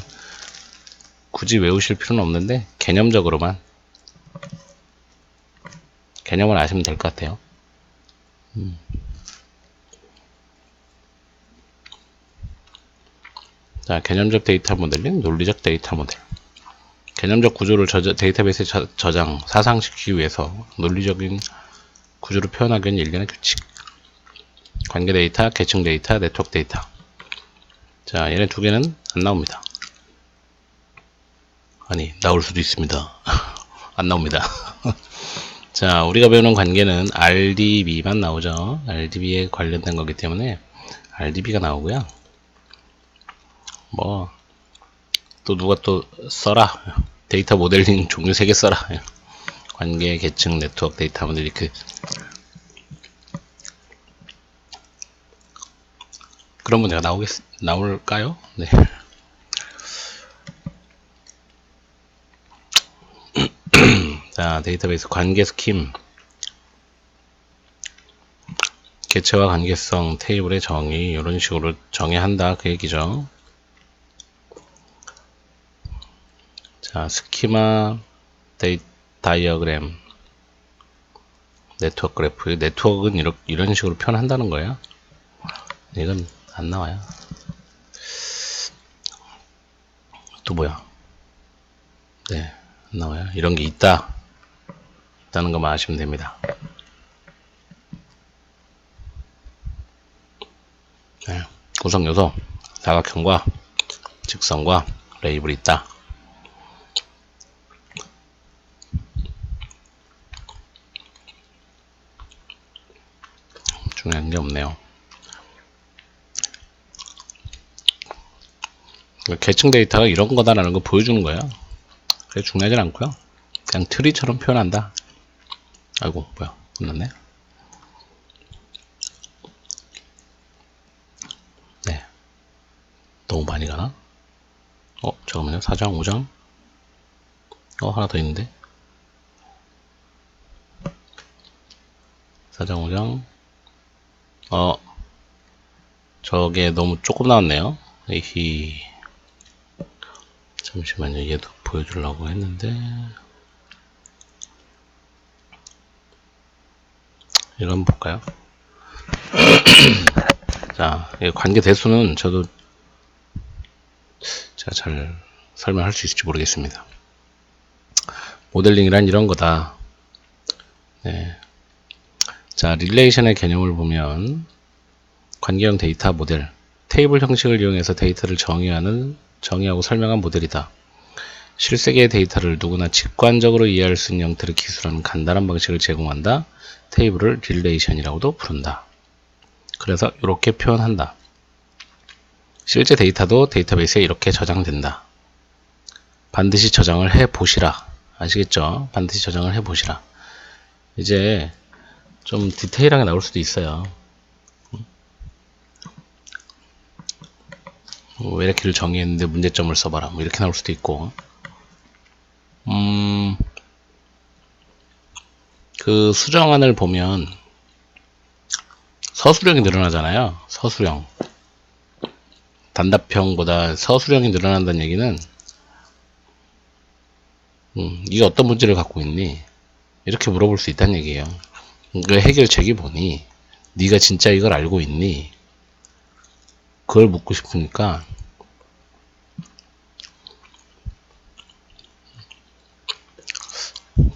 굳이 외우실 필요는 없는데, 개념적으로만, 개념을 아시면 될 것 같아요. 자, 개념적 데이터 모델링, 논리적 데이터 모델. 개념적 구조를 데이터베이스에 저장, 사상시키기 위해서 논리적인 구조를 표현하기 위한 일련의 규칙. 관계 데이터, 계층 데이터, 네트워크 데이터. 자, 얘네 두 개는 안 나옵니다. 아니, 나올 수도 있습니다. 안 나옵니다. 자, 우리가 배우는 관계는 RDB만 나오죠. RDB에 관련된 거기 때문에 RDB가 나오고요. 뭐, 또 누가 또 써라. 데이터 모델링 종류 3개 써라. 관계, 계층, 네트워크 데이터 모델 이렇게. 그런 문제가 나올까요? 네. 자, 데이터베이스 관계 스킴. 개체와 관계성, 테이블의 정의, 이런 식으로 정의한다. 그 얘기죠. 자, 스키마, 다이어그램, 네트워크 그래프. 네트워크는 이런 식으로 표현한다는 거예요. 이건 안 나와요. 또 뭐야? 네, 안 나와요. 이런 게 있다는 것만 아시면 됩니다. 네, 구성 요소, 사각형과 직선과 레이블이 있다. 중요한 게 없네요. 계층 데이터가 이런 거다라는 거 보여주는 거예요. 그게 중요하진 않고요. 그냥 트리처럼 표현한다. 아이고, 뭐야, 끝났네. 네, 너무 많이 가나? 잠깐만요. 4장, 5장. 하나 더 있는데. 4장, 5장. 저게 너무 조금 나왔네요. 에히. 잠시만요. 얘도 보여주려고 했는데. 이거 한번 볼까요? 자, 관계 대수는 저도 제가 잘 설명할 수 있을지 모르겠습니다. 모델링이란 이런 거다. 네. 자, 릴레이션의 개념을 보면 관계형 데이터 모델, 테이블 형식을 이용해서 데이터를 정의하고 설명한 모델이다. 실세계의 데이터를 누구나 직관적으로 이해할 수 있는 형태를 기술하는 간단한 방식을 제공한다. 테이블을 릴레이션이라고도 부른다. 그래서 이렇게 표현한다. 실제 데이터도 데이터베이스에 이렇게 저장된다. 반드시 저장을 해 보시라. 아시겠죠? 반드시 저장을 해 보시라. 이제 좀 디테일하게 나올 수도 있어요. 외래키를 정의했는데 문제점을 써봐라. 뭐 이렇게 나올 수도 있고. 그 수정안을 보면 서술형이 늘어나잖아요. 서술형. 단답형보다 서술형이 늘어난다는 얘기는 이게 어떤 문제를 갖고 있니? 이렇게 물어볼 수 있다는 얘기예요. 그 해결책이 뭐니? 네가 진짜 이걸 알고 있니? 그걸 묻고 싶으니까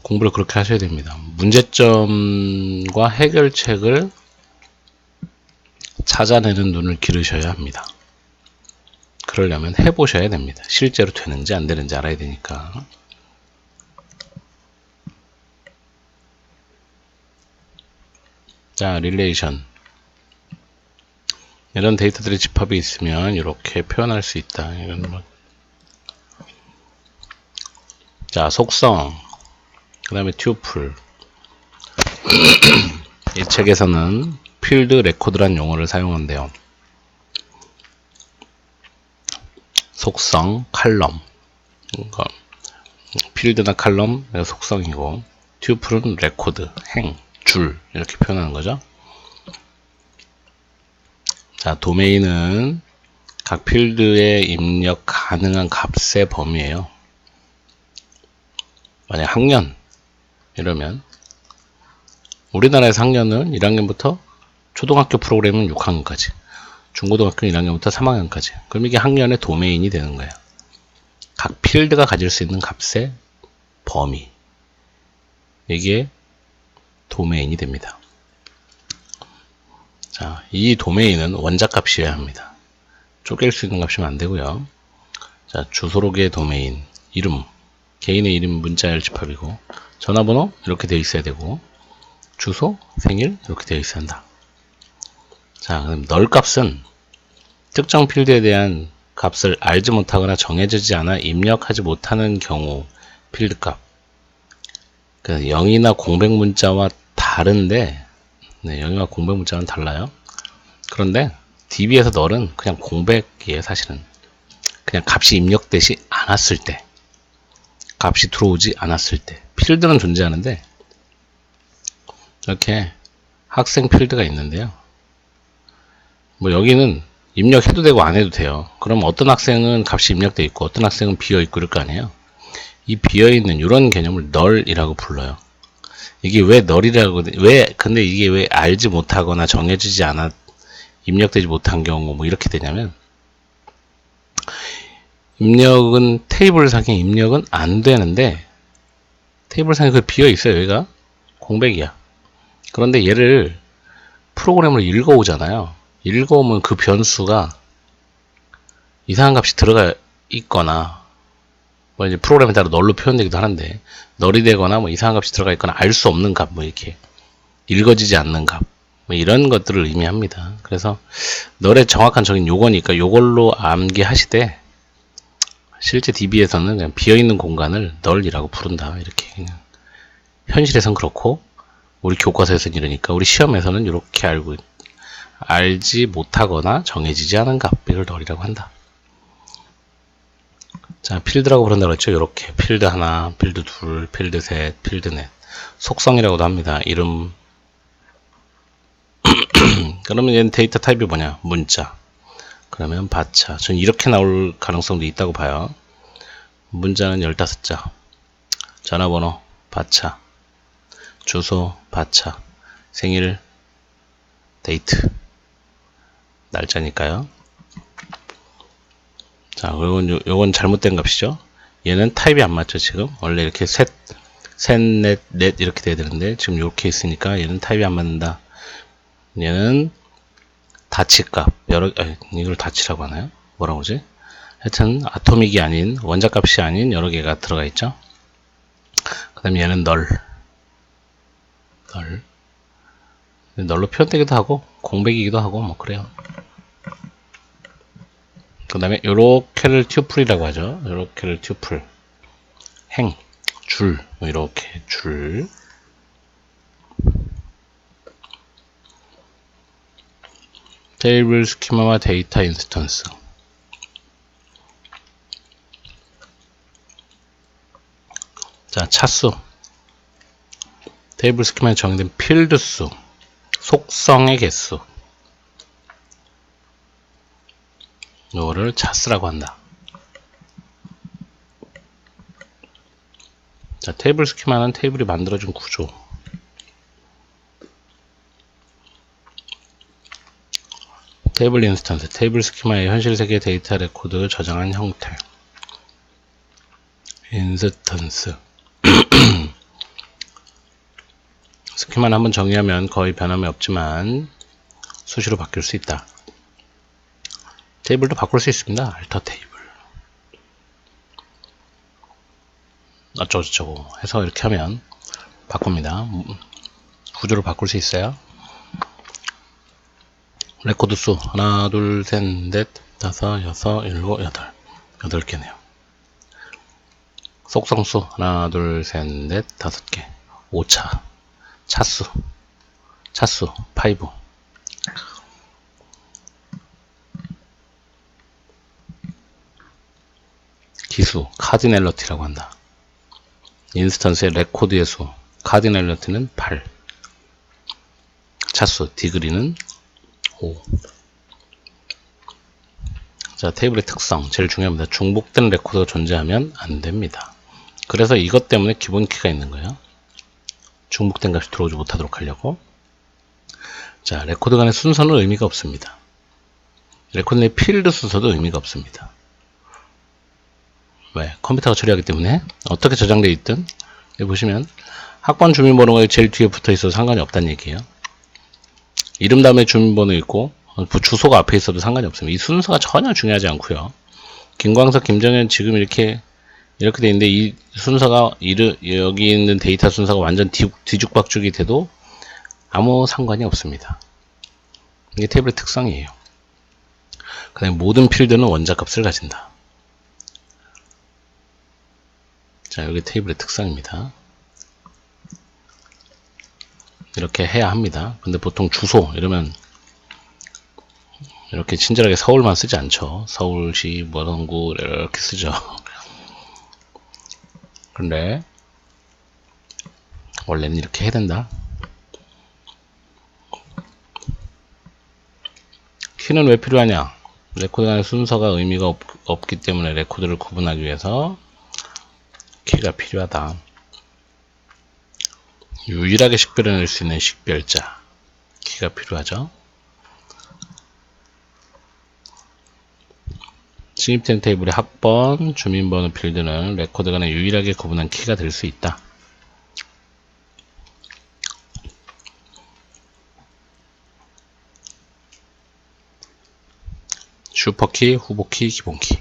공부를 그렇게 하셔야 됩니다. 문제점과 해결책을 찾아내는 눈을 기르셔야 합니다. 그러려면 해보셔야 됩니다. 실제로 되는지 안 되는지 알아야 되니까. 자, 릴레이션. 이런 데이터들의 집합이 있으면 이렇게 표현할 수 있다. 이런 뭐. 자, 속성. 그 다음에 튜플. 이 책에서는 필드 레코드란 용어를 사용한대요. 속성, 칼럼. 필드나 칼럼, 속성이고, 튜플은 레코드, 행, 줄, 이렇게 표현하는 거죠. 자, 도메인은 각 필드에 입력 가능한 값의 범위예요. 만약 학년 이러면 우리나라에서 학년은 1학년부터 초등학교 프로그램은 6학년까지, 중고등학교 1학년부터 3학년까지. 그럼 이게 학년의 도메인이 되는 거예요. 각 필드가 가질 수 있는 값의 범위. 이게 도메인이 됩니다. 자, 이 도메인은 원작 값이어야 합니다. 쪼갤 수 있는 값이면 안 되고요. 자, 주소록의 도메인, 이름, 개인의 이름 문자열 집합이고, 전화번호 이렇게 되어 있어야 되고, 주소, 생일 이렇게 되어 있어야 한다. 자, 그럼 널 값은 특정 필드에 대한 값을 알지 못하거나 정해지지 않아 입력하지 못하는 경우 필드 값. 그 0이나 공백 문자와 다른데, 네, 0이나 공백 문자는 달라요. 그런데 DB에서 널은 그냥 공백이에요, 사실은. 그냥 값이 입력되지 않았을 때, 값이 들어오지 않았을 때. 필드는 존재하는데, 이렇게 학생 필드가 있는데요. 뭐 여기는 입력해도 되고 안 해도 돼요. 그럼 어떤 학생은 값이 입력되어 있고 어떤 학생은 비어 있고 그럴 거 아니에요. 이 비어 있는 이런 개념을 널이라고 불러요. 이게 왜 널이라고, 근데 이게 왜 알지 못하거나 정해지지 않아 입력되지 못한 경우 뭐 이렇게 되냐면, 입력은 테이블상에 입력은 안 되는데 테이블상에 그 비어 있어요. 여기가 공백이야. 그런데 얘를 프로그램으로 읽어오잖아요. 읽어오면 그 변수가 이상한 값이 들어가 있거나, 뭐 이제 프로그램에 따라 널로 표현되기도 하는데, 널이 되거나 뭐 이상한 값이 들어가 있거나 알 수 없는 값, 뭐 이렇게 읽어지지 않는 값, 뭐 이런 것들을 의미합니다. 그래서 널의 정확한 적인 요거니까 요걸로 암기하시되, 실제 DB에서는 그냥 비어있는 공간을 널이라고 부른다. 이렇게 그냥. 현실에선 그렇고 우리 교과서에서는 이러니까 우리 시험에서는 이렇게 알지 못하거나 정해지지 않은 값, 이걸 널이라고 한다. 자, 필드라고 부른다고 했죠. 이렇게 필드 하나, 필드 둘, 필드 셋, 필드 넷. 속성이라고도 합니다. 이름. 그러면 얘는 데이터 타입이 뭐냐? 문자. 그러면 바차. 전 이렇게 나올 가능성도 있다고 봐요. 문자는 15자. 전화번호 바차. 주소 바차. 생일 데이트. 날짜니까요. 자, 그리고 요건 잘못된 값이죠. 얘는 타입이 안 맞죠, 지금. 원래 이렇게 셋, 넷 이렇게 돼야 되는데 지금 이렇게 있으니까 얘는 타입이 안 맞는다. 얘는 다치값, 이걸 다치라고 하나요? 뭐라고 하지? 하여튼 아토믹이 아닌, 원자값이 아닌 여러 개가 들어가 있죠. 그 다음에 얘는 널로 표현되기도 하고 공백이기도 하고 뭐 그래요. 그 다음에 요렇게를 튜플이라고 하죠. 요렇게를 튜플, 행, 줄, 뭐 이렇게 줄. 테이블 스키마와 데이터 인스턴스. 자, 차수. 테이블 스키마에 정의된 필드 수, 속성의 개수. 이거를 차수라고 한다. 자, 테이블 스키마는 테이블이 만들어준 구조. 테이블 인스턴스, 테이블 스키마의 현실 세계 데이터 레코드 저장한 형태. 인스턴스. 스키마는 한번 정의하면 거의 변함이 없지만 수시로 바뀔 수 있다. 테이블도 바꿀 수 있습니다. 알터 테이블. 어쩌고저쩌고 해서 이렇게 하면 바꿉니다. 구조를 바꿀 수 있어요. 레코드 수 하나, 둘, 셋, 넷, 다섯, 여섯, 일곱, 여덟. 8개네요. 속성수 하나, 둘, 셋, 넷, 5개. 5차. 차수 5. 기수 카디넬러티라고 한다. 인스턴스의 레코드의 수 카디넬러티는 8. 차수 디그리는 5. 자, 테이블의 특성 제일 중요합니다. 중복된 레코드가 존재하면 안 됩니다. 그래서 이것 때문에 기본 키가 있는 거예요. 중복된 값이 들어오지 못하도록 하려고. 자, 레코드 간의 순서는 의미가 없습니다. 레코드 내 필드 순서도 의미가 없습니다. 왜? 컴퓨터가 처리하기 때문에. 어떻게 저장되어 있든 여기 보시면 학번 주민번호가 제일 뒤에 붙어 있어도 상관이 없다는 얘기예요. 이름 다음에 주민번호 있고 주소가 앞에 있어도 상관이 없습니다. 이 순서가 전혀 중요하지 않고요. 김광석, 김정현 지금 이렇게 돼 있는데 이 순서가 여기 있는 데이터 순서가 완전 뒤죽박죽이 돼도 아무 상관이 없습니다. 이게 테이블의 특성이에요. 그 다음에 모든 필드는 원자값을 가진다. 자, 여기 테이블의 특성입니다. 이렇게 해야 합니다. 근데 보통 주소 이러면 이렇게 친절하게 서울만 쓰지 않죠. 서울시 뭐동구 이렇게 쓰죠. 근데 원래는 이렇게 해야 된다. 키는 왜 필요하냐? 레코드 간의 순서가 의미가 없기 때문에 레코드를 구분하기 위해서 키가 필요하다. 유일하게 식별해낼 수 있는 식별자 키가 필요하죠. 진입된 테이블의 학번, 주민번호 필드는 레코드 간에 유일하게 구분한 키가 될 수 있다. 슈퍼키, 후보키, 기본키.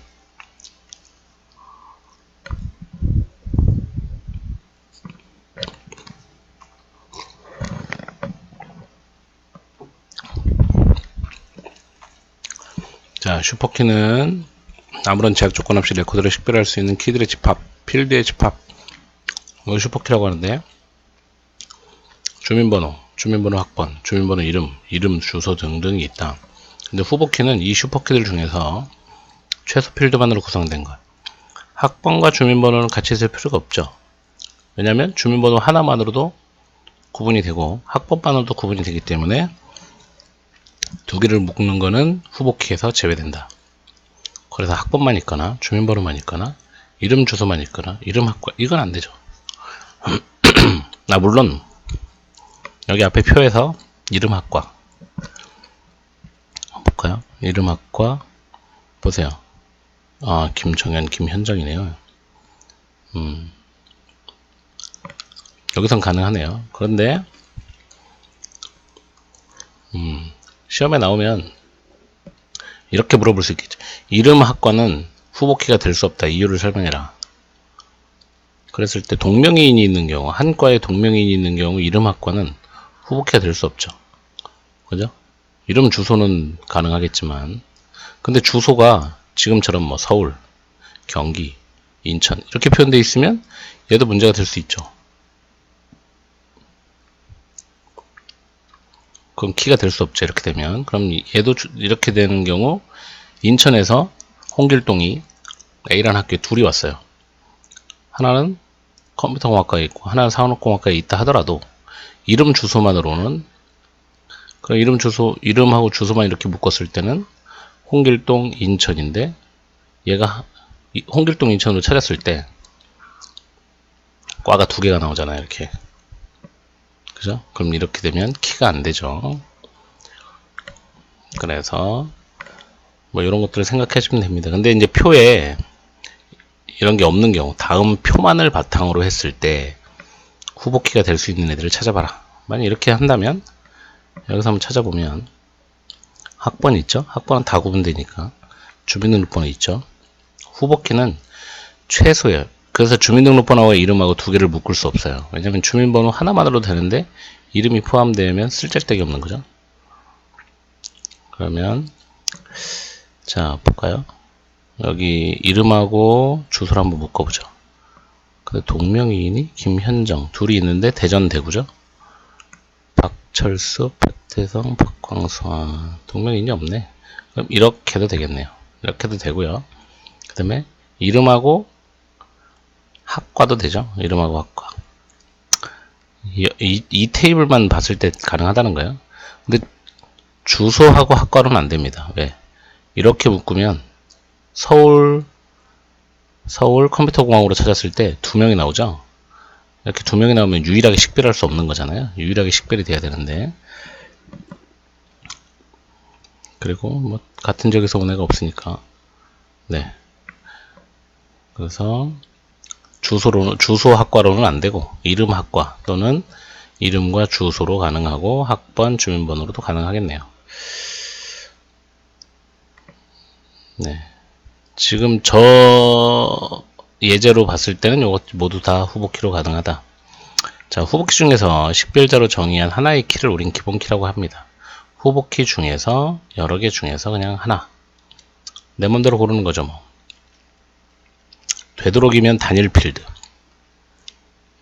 자, 슈퍼키는 아무런 제약 조건 없이 레코드를 식별할 수 있는 키들의 집합, 필드의 집합, 이걸 슈퍼키라고 하는데, 주민번호 학번, 주민번호 이름, 주소 등등이 있다. 근데 후보키는 이 슈퍼키들 중에서 최소 필드만으로 구성된 것. 학번과 주민번호는 같이 있을 필요가 없죠. 왜냐하면 주민번호 하나만으로도 구분이 되고 학번만으로도 구분이 되기 때문에 두 개를 묶는 거는 후보키에서 제외된다. 그래서 학번만 있거나 주민번호만 있거나 이름 주소만 있거나 이름 학과 이건 안 되죠. 물론 여기 앞에 표에서 이름 학과 볼까요? 이름 학과 보세요. 김정현, 김현정이네요. 여기선 가능하네요. 그런데 시험에 나오면 이렇게 물어볼 수 있겠죠. 이름 학과는 후보키가 될 수 없다. 이유를 설명해라. 그랬을 때 동명이인이 있는 경우, 한 과에 동명이인이 있는 경우 이름 학과는 후보키가 될 수 없죠. 그죠? 이름 주소는 가능하겠지만 근데 주소가 지금처럼 뭐 서울, 경기, 인천 이렇게 표현되어 있으면 얘도 문제가 될 수 있죠. 그럼 키가 될 수 없죠. 이렇게 되면. 그럼 얘도 이렇게 되는 경우 인천에서 홍길동이 A라는 학교에 둘이 왔어요. 하나는 컴퓨터공학과에 있고 하나는 산업공학과에 있다 하더라도 이름 주소만으로는 그 이름하고 주소만 이렇게 묶었을 때는 홍길동 인천인데 얘가 홍길동 인천으로 찾았을 때 과가 두 개가 나오잖아요. 이렇게. 그죠? 그럼 이렇게 되면 키가 안 되죠. 그래서 뭐 이런 것들을 생각해 주면 됩니다. 근데 이제 표에 이런 게 없는 경우 다음 표만을 바탕으로 했을 때 후보키가 될 수 있는 애들을 찾아봐라. 만약 이렇게 한다면 여기서 한번 찾아보면 학번 있죠? 학번은 다 구분되니까 주민등록번호 있죠? 후보키는 최소예요. 그래서 주민등록번호와 이름하고 두 개를 묶을 수 없어요. 왜냐면 주민번호 하나만으로도 되는데 이름이 포함되면 쓸데기 없는 거죠. 그러면 자 볼까요? 여기 이름하고 주소를 한번 묶어보죠. 동명이인이 김현정 둘이 있는데 대전 대구죠. 박철수, 박태성, 박광수 동명이인이 없네. 그럼 이렇게 해도 되겠네요. 이렇게 해도 되고요. 그 다음에 이름하고 학과도 되죠. 이름하고 학과. 이 테이블만 봤을 때 가능하다는 거예요. 근데 주소하고 학과는 안 됩니다. 왜? 이렇게 묶으면 서울 컴퓨터공학으로 찾았을 때 두 명이 나오죠. 이렇게 두 명이 나오면 유일하게 식별할 수 없는 거잖아요. 유일하게 식별이 돼야 되는데. 그리고 뭐 같은 지역에서 온 애가 없으니까. 네. 그래서 주소 학과로는 안 되고 이름 학과 또는 이름과 주소로 가능하고 학번 주민번호로도 가능하겠네요. 네. 지금 저 예제로 봤을 때는 이것 모두 다 후보키로 가능하다. 자, 후보키 중에서 식별자로 정의한 하나의 키를 우린 기본키라고 합니다. 후보키 중에서 여러 개 중에서 그냥 하나. 내 맘대로 고르는 거죠, 뭐. 되도록이면 단일 필드.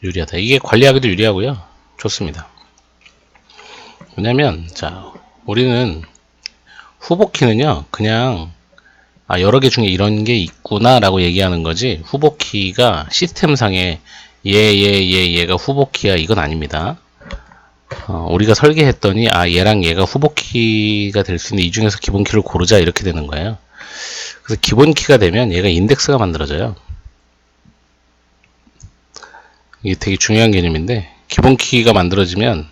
유리하다. 이게 관리하기도 유리하고요. 좋습니다. 왜냐면, 자, 우리는 후보키는요, 그냥, 여러 개 중에 이런 게 있구나 라고 얘기하는 거지, 후보키가 시스템상에 얘가 후보키야, 이건 아닙니다. 우리가 설계했더니, 얘랑 얘가 후보키가 될 수 있는 이 중에서 기본키를 고르자, 이렇게 되는 거예요. 그래서 기본키가 되면 얘가 인덱스가 만들어져요. 이게 되게 중요한 개념인데, 기본키가 만들어지면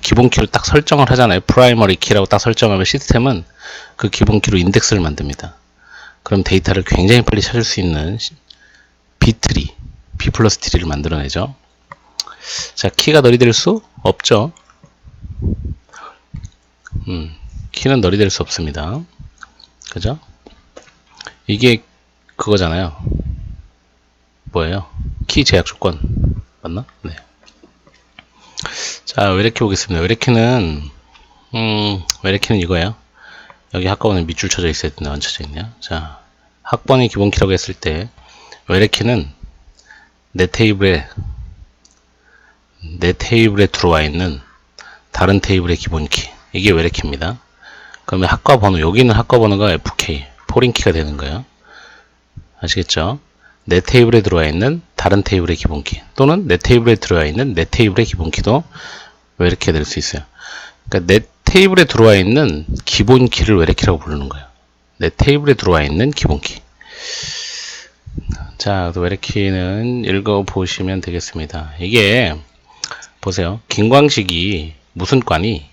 기본키를 딱 설정을 하잖아요. 프라이머리 키라고 딱 설정하면 시스템은 그 기본키로 인덱스를 만듭니다. 그럼 데이터를 굉장히 빨리 찾을 수 있는 B트리, B 플러스 트리를 만들어내죠. 자, 키가 널이 될 수 없죠. 키는 널이 될 수 없습니다. 그죠? 이게 그거잖아요. 뭐예요? 키 제약 조건. 맞나? 네. 자, 외래키 보겠습니다. 외래키는 이거예요. 여기 학과번호 밑줄 쳐져 있어야 되나 안 쳐져 있냐? 자, 학번이 기본키라고 했을 때 외래키는 내 테이블에 들어와 있는 다른 테이블의 기본키, 이게 외래키입니다. 그러면 학과번호, 여기는 학과번호가 FK, 포린키가 되는 거예요. 아시겠죠? 내 테이블에 들어와 있는 다른 테이블의 기본키, 또는 내 테이블에 들어와 있는 내 테이블의 기본키도 외래키가 될 수 있어요. 그러니까 내 테이블에 들어와 있는 기본키를 외래키라고 부르는 거예요. 내 테이블에 들어와 있는 기본키. 자, 외래키는 읽어보시면 되겠습니다. 이게 보세요. 김광식이 무슨 과니?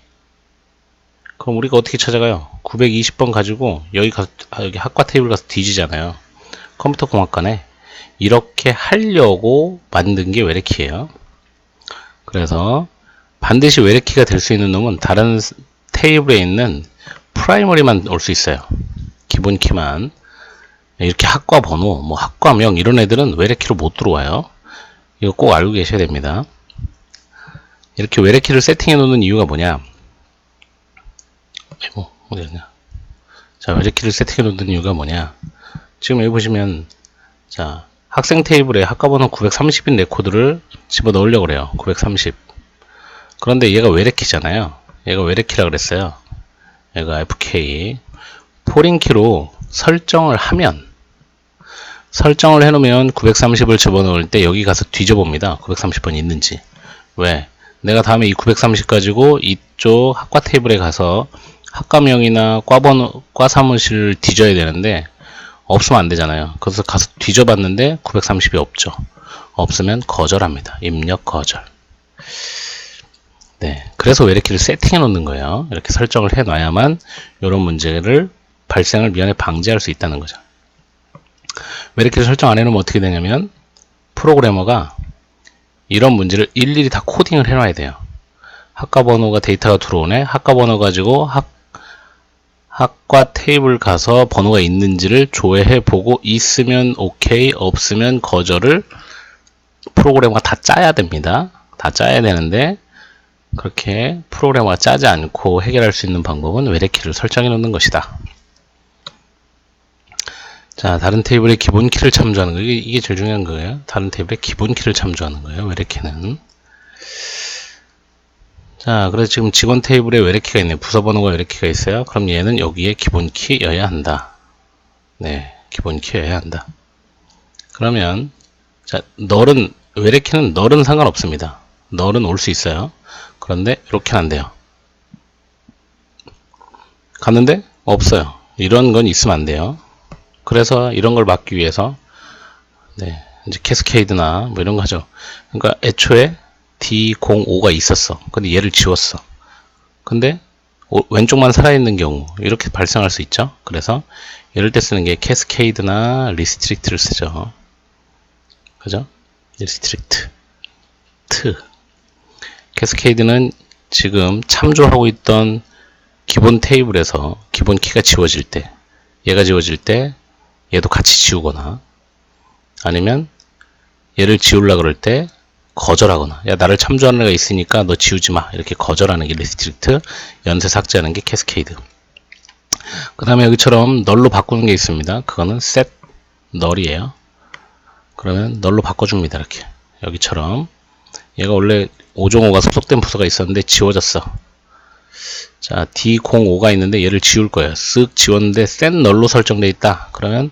그럼 우리가 어떻게 찾아가요? 920번 가지고 여기 학과 테이블 가서 뒤지잖아요. 컴퓨터 공학과네. 이렇게 하려고 만든 게 외래키예요. 그래서 반드시 외래키가 될 수 있는 놈은 다른 테이블에 있는 프라이머리만 올 수 있어요. 기본키만. 이렇게 학과 번호, 뭐 학과명 이런 애들은 외래키로 못 들어와요. 이거 꼭 알고 계셔야 됩니다. 이렇게 외래키를 세팅해 놓는 이유가 뭐냐? 아이고, 어디였냐? 자, 외래키를 세팅해 놓는 이유가 뭐냐? 지금 여기 보시면, 자, 학생 테이블에 학과번호 930인 레코드를 집어 넣으려고 그래요. 930. 그런데 얘가 외래키잖아요. 얘가 외래키라 그랬어요. 얘가 FK. 포린키로 설정을 해놓으면 930을 집어넣을 때 여기 가서 뒤져봅니다. 930번 있는지. 왜? 내가 다음에 이 930 가지고 이쪽 학과 테이블에 가서 학과명이나 과번호, 과 사무실을 뒤져야 되는데 없으면 안 되잖아요. 그래서 가서 뒤져봤는데 930이 없죠. 없으면 거절합니다. 입력 거절. 네, 그래서 외래키를 세팅해 놓는 거예요. 이렇게 설정을 해 놔야만 이런 문제를 발생을 미연에 방지할 수 있다는 거죠. 외래키를 설정 안 해놓으면 어떻게 되냐면 프로그래머가 이런 문제를 일일이 다 코딩을 해 놔야 돼요. 학과번호가 데이터가 들어오네. 학과번호 가지고 학과 테이블 가서 번호가 있는지를 조회해 보고 있으면 오케이, 없으면 거절을 프로그래머가 다 짜야 됩니다. 다 짜야 되는데 그렇게 프로그래머가 짜지 않고 해결할 수 있는 방법은 외래키를 설정해 놓는 것이다. 자, 다른 테이블의 기본키를 참조하는 거. 이게 제일 중요한 거예요. 다른 테이블의 기본키를 참조하는 거예요. 외래키는. 자, 그래서 지금 직원 테이블에 외래키가 있네요. 부서번호가 외래키가 있어요. 그럼 얘는 여기에 기본키여야 한다. 네, 기본키여야 한다. 그러면 자, 외래키는 널은 상관없습니다. 널은 올 수 있어요. 그런데 이렇게는 안 돼요. 갔는데 없어요. 이런 건 있으면 안 돼요. 그래서 이런 걸 막기 위해서 네, 이제 캐스케이드나 뭐 이런 거 하죠. 그러니까 애초에 D05가 있었어. 근데 얘를 지웠어. 근데 왼쪽만 살아있는 경우 이렇게 발생할 수 있죠. 그래서 이럴 때 쓰는 게 캐스케이드나 리스트릭트를 쓰죠. 그죠? restrict 캐스케이드는 지금 참조하고 있던 기본 테이블에서 기본 키가 지워질 때, 얘가 지워질 때 얘도 같이 지우거나, 아니면 얘를 지우려고 그럴 때 거절하거나, 야 나를 참조하는 애가 있으니까 너 지우지 마, 이렇게 거절하는 게 restrict, 연쇄 삭제하는 게 캐스케이드. 그 다음에 여기처럼 널로 바꾸는 게 있습니다. 그거는 set null이에요. 그러면 널로 바꿔줍니다. 이렇게 여기처럼 얘가 원래 5종호가 소속된 부서가 있었는데 지워졌어. 자, D05가 있는데 얘를 지울 거예요. 쓱 지웠는데 set null로 설정되어 있다. 그러면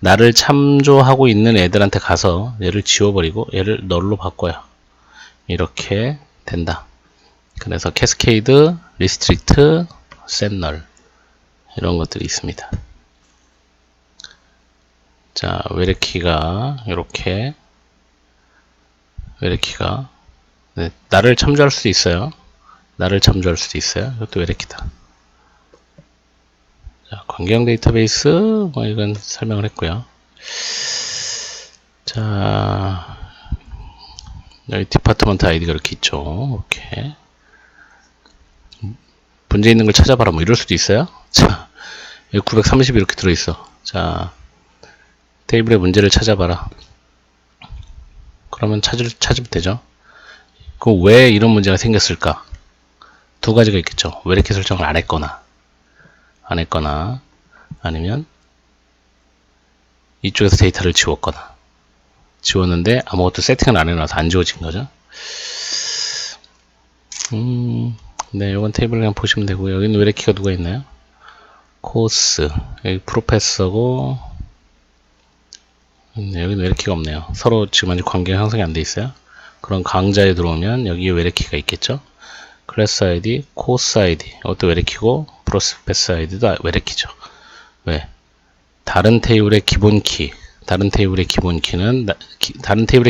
나를 참조하고 있는 애들한테 가서 얘를 지워버리고 얘를 null로 바꿔요. 이렇게 된다. 그래서 캐스케이드, 리스트릭트, set null 이런 것들이 있습니다. 자, 외래키가 이렇게 외래키가 네, 나를 참조할 수도 있어요. 나를 참조할 수도 있어요. 이것도 외래키다. 자, 관계형 데이터베이스 뭐 이건 설명을 했고요. 자, 여기 디파트먼트 아이디가 이렇게 있죠. 이렇게 문제 있는 걸 찾아봐라 뭐 이럴 수도 있어요. 자, 여기 930이 이렇게 들어있어. 자, 테이블에 문제를 찾아봐라. 그러면 찾으면 되죠. 그 왜 이런 문제가 생겼을까? 두 가지가 있겠죠. 왜 이렇게 설정을 안 했거나 아니면 이쪽에서 데이터를 지웠는데 아무것도 세팅을 안 해놔서 안 지워진 거죠. 네, 이건 테이블 그냥 보시면 되고요. 여기는 외래키가 누가 있나요? 코스, 여기 프로페서고, 네, 여기는 외래키가 없네요. 서로 지금 아직 관계가 형성이 안 돼 있어요. 그런 강좌에 들어오면 여기에 외래키가 있겠죠. 클래스 아이디, 코스 아이디, 이것도 외래키고 프로스페스 아이디도 외래키죠. 왜? 다른 테이블의 기본 키는 다른 테이블의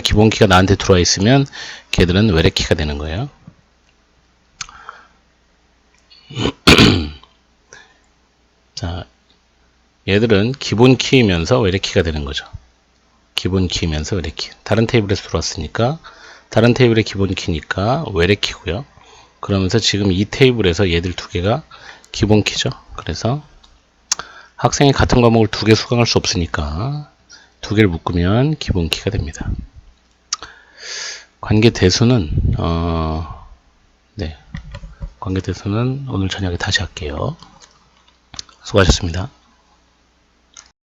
기본 키가 나한테 들어와 있으면 걔들은 외래키가 되는 거예요. 자, 얘들은 기본 키이면서 외래키가 되는 거죠. 기본 키이면서 외래키. 다른 테이블에서 들어왔으니까 다른 테이블의 기본 키니까 외래키고요. 그러면서 지금 이 테이블에서 얘들 두 개가 기본 키죠. 그래서 학생이 같은 과목을 두 개 수강할 수 없으니까 두 개를 묶으면 기본 키가 됩니다. 관계 대수는 관계 대수는 오늘 저녁에 다시 할게요. 수고하셨습니다.